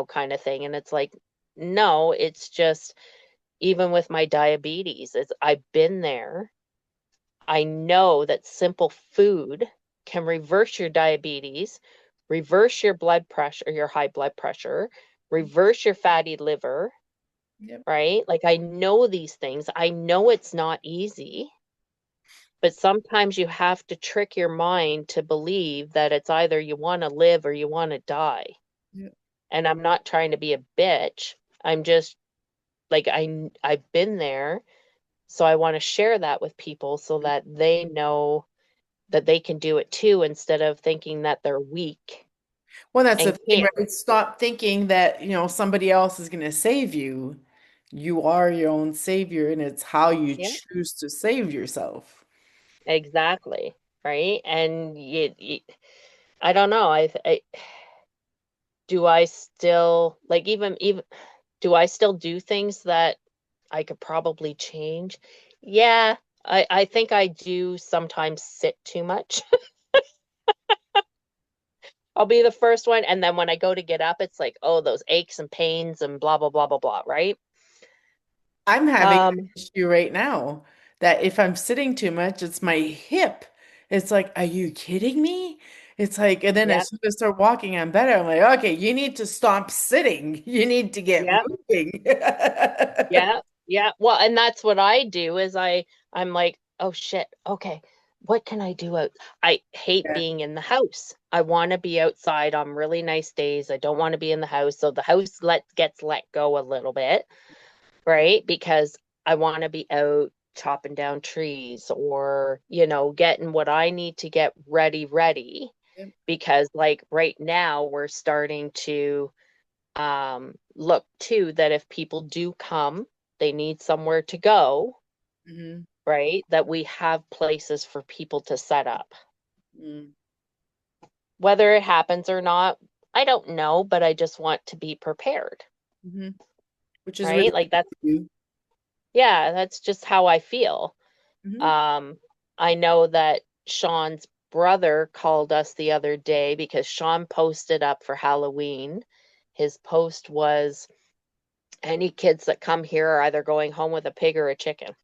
kind of thing. And it's like, no, it's just, even with my diabetes, it's I've been there. I know that simple food can reverse your diabetes, reverse your blood pressure, your high blood pressure, reverse your fatty liver, Yep. right? Like, I know these things. I know it's not easy, but sometimes you have to trick your mind to believe that it's either you want to live or you want to die. Yep. And I'm not trying to be a bitch. I'm just like, I've been there. So I want to share that with people so that they know that they can do it too, instead of thinking that they're weak Well, that's the and thing, can't. right? Stop thinking that, somebody else is going to save you. You are your own savior, and it's how you Yeah, choose to save yourself. exactly. Right. And I don't know. Do I still like, even do I still do things that I could probably change? Yeah, I think I do sometimes sit too much. I'll be the first one. And then when I go to get up, it's like, oh, those aches and pains and blah, blah, blah, blah, blah. Right. I'm having an Um, issue right now that if I'm sitting too much, it's my hip. It's like, are you kidding me? It's like, and then yeah, as soon as I start walking, I'm better. I'm like, okay, you need to stop sitting. You need to get yeah, moving. yeah, yeah. Well, and that's what I do is I'm like, oh shit, okay, what can I do out? I hate Yeah. being in the house. I want to be outside on really nice days. I don't want to be in the house. So the house gets let go a little bit, right? Because I want to be out chopping down trees, or, getting what I need to get ready. Yep. Because like right now we're starting to look too, that if people do come, they need somewhere to go, Hmm. right? That we have places for people to set up. Mm. Whether it happens or not, I don't know, but I just want to be prepared, Hmm. Which is really right? Like, that's, good. yeah, that's just how I feel. Hmm. Um, I know that Sean's brother called us the other day because Sean posted up for Halloween. His post was, any kids that come here are either going home with a pig or a chicken.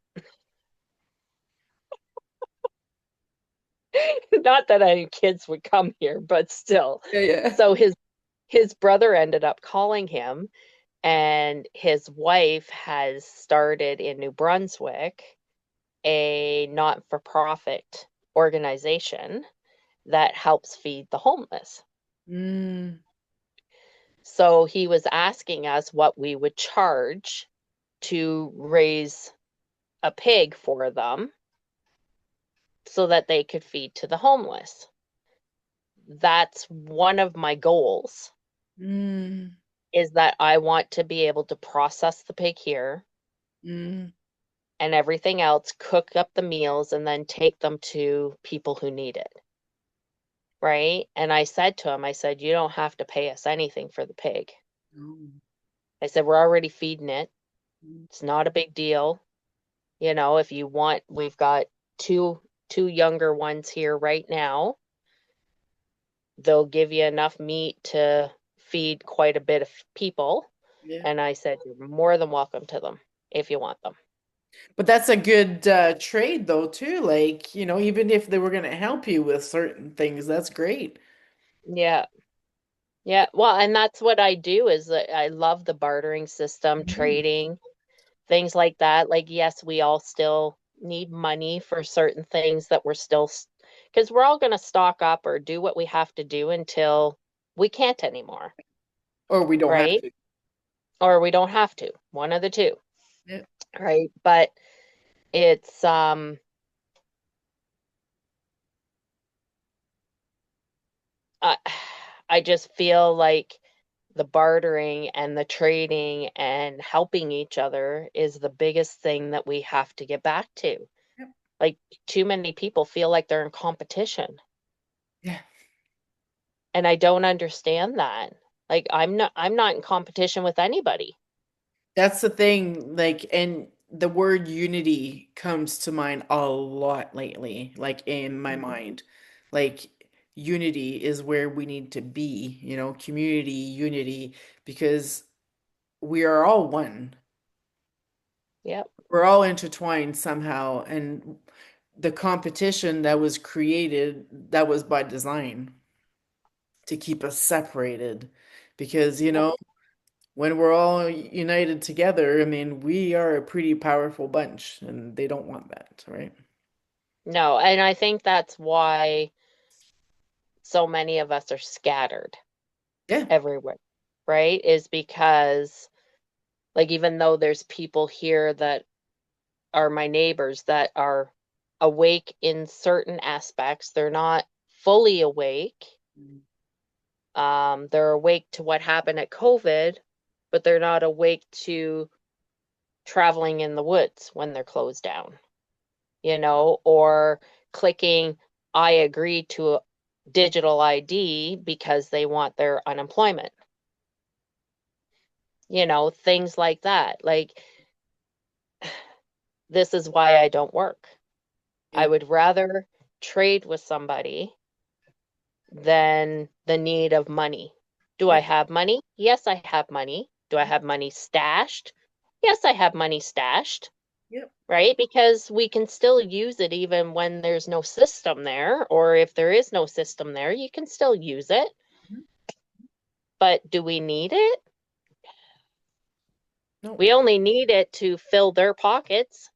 Not that any kids would come here, but still. Yeah, yeah. So his brother ended up calling him, and his wife has started in New Brunswick a not-for-profit organization that helps feed the homeless. Mm. So he was asking us what we would charge to raise a pig for them so that they could feed to the homeless. That's one of my goals, Mm. is that I want to be able to process the pig here Mm. and everything else, cook up the meals, and then take them to people who need it. Right. And I said to him, I said, you don't have to pay us anything for the pig. No. I said, we're already feeding it. Mm. It's not a big deal. If you want, we've got two younger ones here right now. They'll give you enough meat to feed quite a bit of people. Yeah. And I said, you're more than welcome to them if you want them. But that's a good trade though too. Like, even if they were going to help you with certain things, that's great. Yeah. Yeah. Well, and that's what I do is that I love the bartering system, Mhm. trading, things like that. Like, yes, we all still need money for certain things that we're still, because we're all going to stock up or do what we have to do until we can't anymore, Or we don't have right? to. Or we don't have to, one of the two, Yeah. right? But it's, I, I just feel like the bartering and the trading and helping each other is the biggest thing that we have to get back to. Yep. Like, too many people feel like they're in competition, Yeah. and I don't understand that. Like, I'm not in competition with anybody. That's the thing, like, and the word unity comes to mind a lot lately, like in my Mhm. mind. Like, unity is where we need to be, community, unity, because we are all one. Yep. We're all intertwined somehow, and the competition that was created, that was by design to keep us separated. Because, Yep. when we're all united together, I mean, we are a pretty powerful bunch, and they don't want that, right? No, and I think that's why so many of us are scattered Yeah. everywhere, right? Is because, like, even though there's people here that are my neighbors that are awake in certain aspects, they're not fully awake. They're awake to what happened at COVID, but they're not awake to traveling in the woods when they're closed down, or clicking I agree to a digital ID because they want their unemployment, things like that. Like, this is why I don't work. I Yeah. would rather trade with somebody than the need of money. Do I Yep. have money? Yes, I have money. Do I have money stashed? Yes, I have money stashed, Yep. right? Because we can still use it even when there's no system there, or if there is no system there, you can still use it. Mhm. But do we need it? No. We only need it to fill their pockets.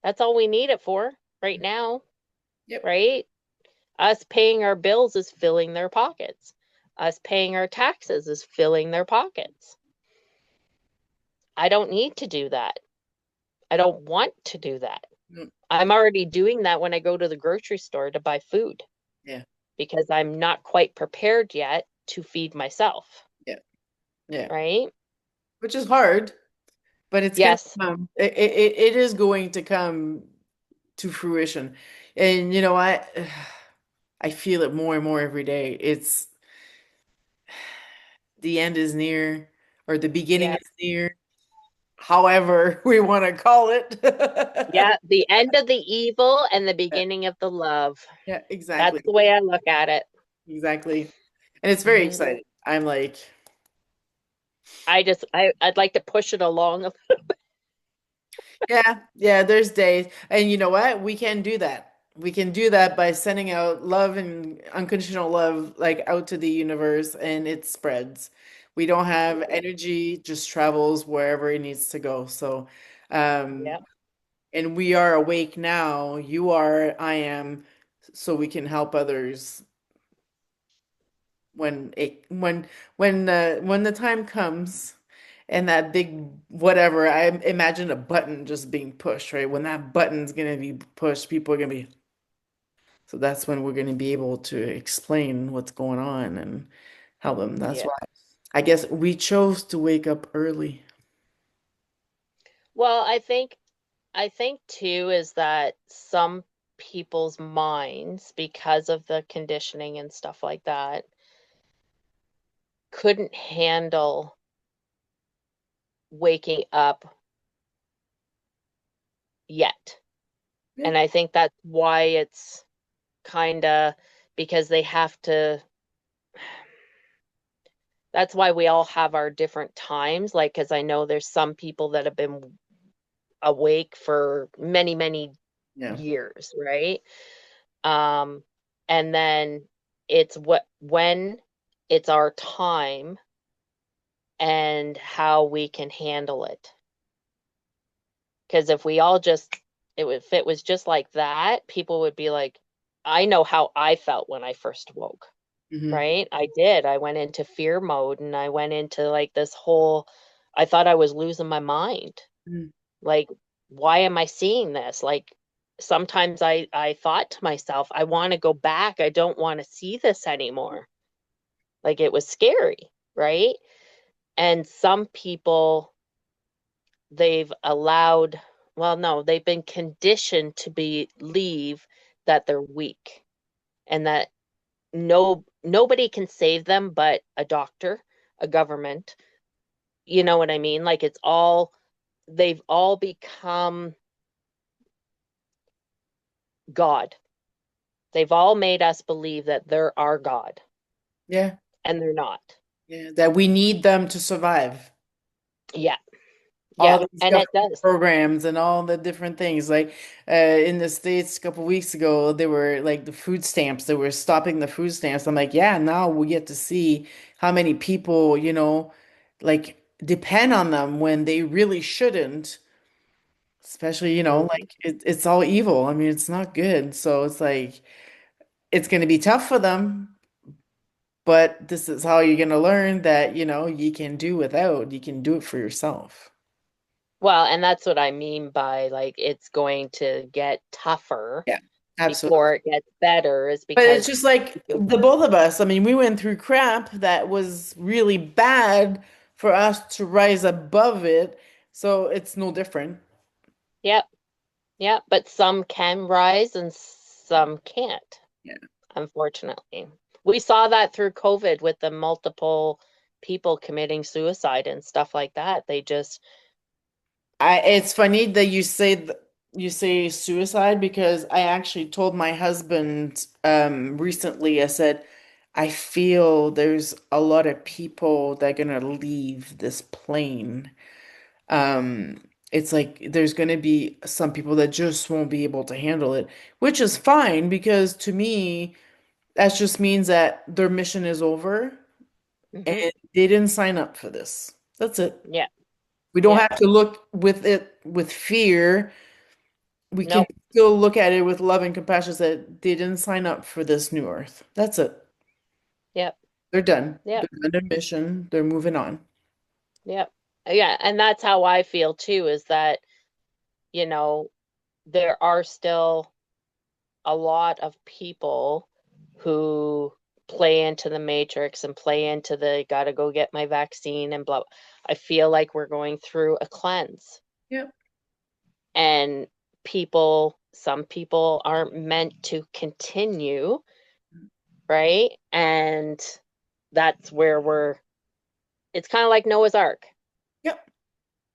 That's all we need it for right now, Yep. right? Us paying our bills is filling their pockets. Us paying our taxes is filling their pockets. I don't need to do that. I don't want to do that. No. I'm already doing that when I go to the grocery store to buy food Yeah. because I'm not quite prepared yet to feed myself, Yeah. Yeah. right? Which is hard, but it's gonna Yes. come. It is going to come to fruition. And I feel it more and more every day. It's the end is near, or the beginning Yeah. is near, however we want to call it. Yeah. The end of the evil and the beginning of the love. Yeah, That's exactly. the way I look at it. Exactly. And it's very Hmm. exciting. I'm like, I'd like to push it along. yeah, yeah, there's days. And you know what? We can do that. We can do that by sending out love and unconditional love like out to the universe, and it spreads. We don't have energy, just travels wherever it needs to go. So, um, Yeah. and we are awake now. You are, I am, so we can help others when the time comes. And that big whatever, I imagine a button just being pushed, right? When that button's gonna be pushed, people are gonna be, so that's when we're gonna be able to explain what's going on and help them. That's Yeah. why I guess we chose to wake up early. Well, I think too is that some people's minds, because of the conditioning and stuff like that, couldn't handle waking up yet. Yeah. And I think that's why it's kind of because they have to, that's why we all have our different times. Like, because I know there's some people that have been awake for many, many Yeah. years, right? Um, and then it's what when it's our time and how we can handle it. Because if we all just if it was just like that, people would be like, I know how I felt when I first woke, Hmm. right? I did. I went into fear mode and I went into like this whole, I thought I was losing my mind. Like, why am I seeing this? Like, sometimes I thought to myself, I want to go back. I don't want to see this anymore. Like, it was scary, right? And some people, they've allowed, well, no, they've been conditioned to believe that they're weak and that nobody can save them but a doctor, a government. You know what I mean? Like, it's all, they've all become God. They've all made us believe that they're our God, Yeah. and they're not. Yeah. That we need them to survive. Yeah, All yeah, these and it government does. programs and all the different things. Like in the States a couple weeks ago, they were like the food stamps. They were stopping the food stamps. I'm like, yeah, now we get to see how many people, like depend on them when they really shouldn't. Especially, Mhm. like it's all evil. I mean, it's not good. So it's like it's going to be tough for them, but this is how you're going to learn that, you can do without. You can do it for yourself. Well, and that's what I mean by like it's going to get tougher Yeah, absolutely. before it gets better, is But it's because just like because the both of us. I mean, we went through crap that was really bad for us to rise above it. So it's no different. yep, yep, but some can rise and some can't, Yeah. unfortunately. We saw that through COVID with the multiple people committing suicide and stuff like that. They just, It's funny that you say suicide because I actually told my husband recently, I said, I feel there's a lot of people that are gonna leave this plane. Um, it's like there's gonna be some people that just won't be able to handle it, which is fine because to me, that just means that their mission is over mhm, and they didn't sign up for this. That's it. yeah, We don't yeah, have to look with it with fear. We can nope, still look at it with love and compassion that they didn't sign up for this new earth. That's it. yep, They're done. yep, They're done their mission. They're moving on. yep. Yeah, and that's how I feel too, is that, you know, there are still a lot of people who play into the matrix and play into the gotta go get my vaccine and blah. I feel like we're going through a cleanse, Yep. and some people aren't meant to continue, right? And that's where it's kind of like Noah's Ark, Yep.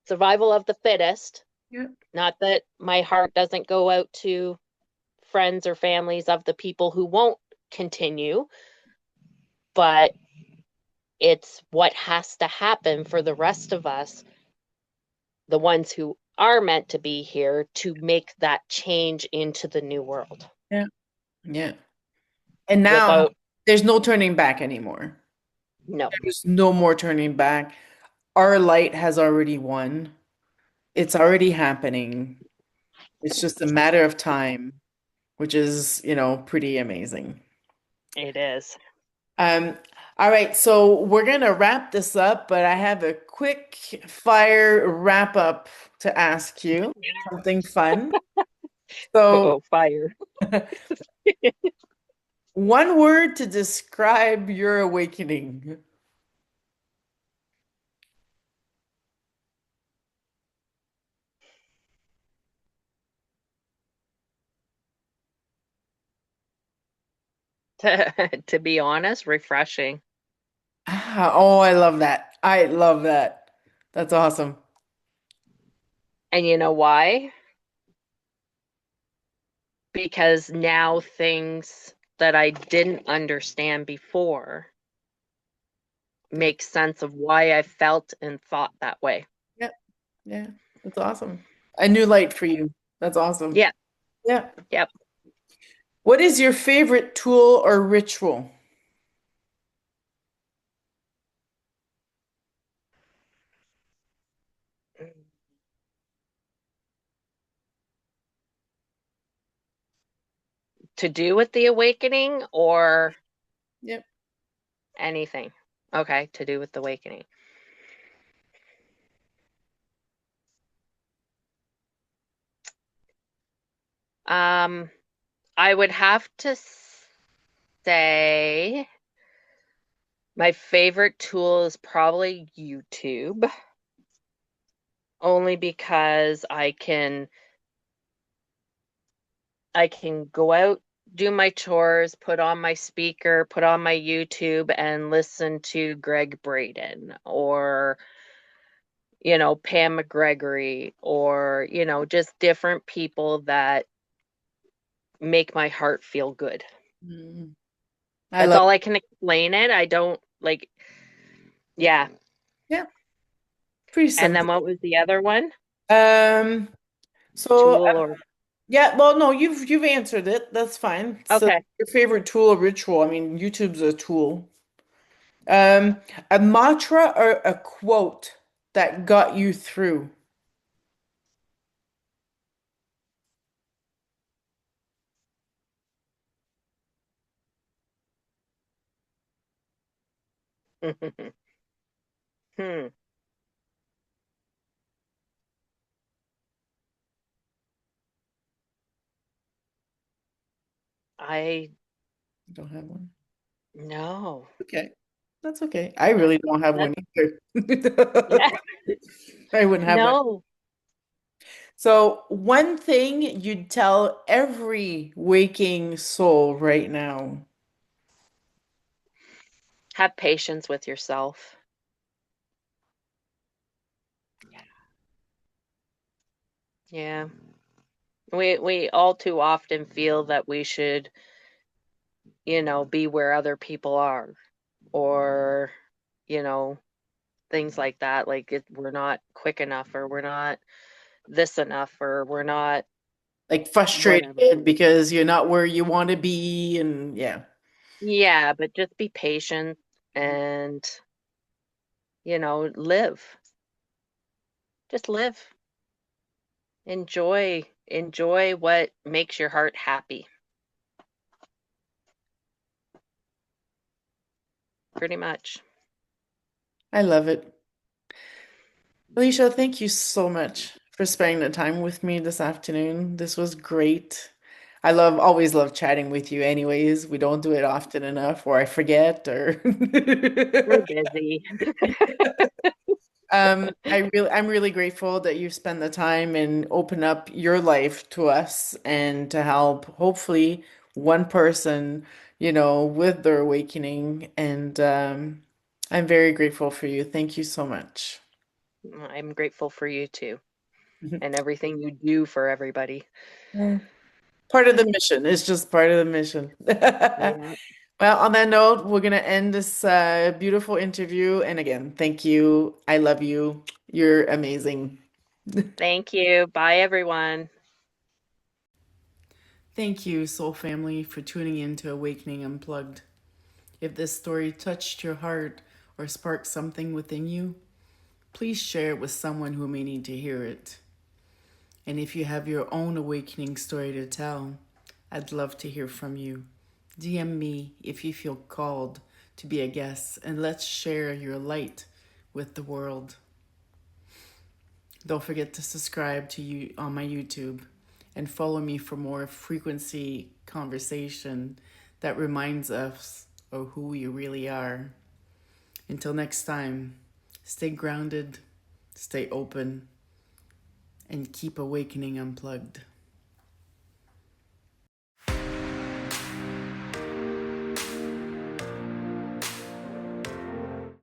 survival of the fittest. Yep. Not that my heart doesn't go out to friends or families of the people who won't continue, but it's what has to happen for the rest of us, the ones who are meant to be here, to make that change into the new world. Yeah. Yeah. And now Without, there's no turning back anymore. no, There's no more turning back. Our light has already won. It's already happening. It's just a matter of time, which is, pretty amazing. it is. Um, all right, so we're gonna wrap this up, but I have a quick fire wrap up to ask you, something fun. So, Oh, fire. one word to describe your awakening. To be honest, refreshing. Ah, oh, I love that. I love that. That's awesome. And you know why? because now things that I didn't understand before make sense of why I felt and thought that way. Yep. Yeah. That's awesome. A new light for you. That's awesome. Yeah. Yeah. Yep. What is your favorite tool or ritual? To do with the awakening or Yep. anything? Okay, to do with the awakening. Um, I would have to say my favorite tool is probably YouTube, only because I can go out, do my chores, put on my speaker, put on my YouTube, and listen to Greg Braden or, Pam McGregory or, just different people that make my heart feel good. Mm. I That's love all I can explain it. I don't like, yeah. Yeah, pretty And then simple. what was the other one? Um, so Tool or, yeah, well, no, you've answered it. That's fine. So okay. your favorite tool or ritual? I mean, YouTube's a tool. Um, a mantra or a quote that got you through. Hmm. I Don't have one. no. Okay, that's okay. I really don't have That one either. yeah. I wouldn't have one. No. So, one thing you'd tell every waking soul right now. Have patience with yourself. Yeah. We all too often feel that we should, be where other people are or, you know, things like that. Like we're not quick enough or we're not this enough or we're not Like whatever. frustrated because you're not where you want to be, and yeah. Yeah, but just be patient and, live. Just live. Enjoy what makes your heart happy. Pretty much. I love it. Alicia, thank you so much for spending the time with me this afternoon. This was great. Always love chatting with you anyways. We don't do it often enough, or I forget, or We're busy. I'm really grateful that you spend the time and open up your life to us and to help hopefully one person, with their awakening. And I'm very grateful for you. Thank you so much. I'm grateful for you too and everything you do for everybody. Yeah. Part of the mission. It's just part of the mission. Yeah. Well, on that note, we're going to end this beautiful interview. And again, thank you. I love you. You're amazing. Thank you. Bye, everyone. Thank you, Soul Family, for tuning in to Awakening Unplugged. If this story touched your heart or sparked something within you, please share it with someone who may need to hear it. And if you have your own awakening story to tell, I'd love to hear from you. DM me if you feel called to be a guest, and let's share your light with the world. Don't forget to subscribe to you on my YouTube and follow me for more frequency conversation that reminds us of who we really are. Until next time, stay grounded, stay open, and keep awakening unplugged.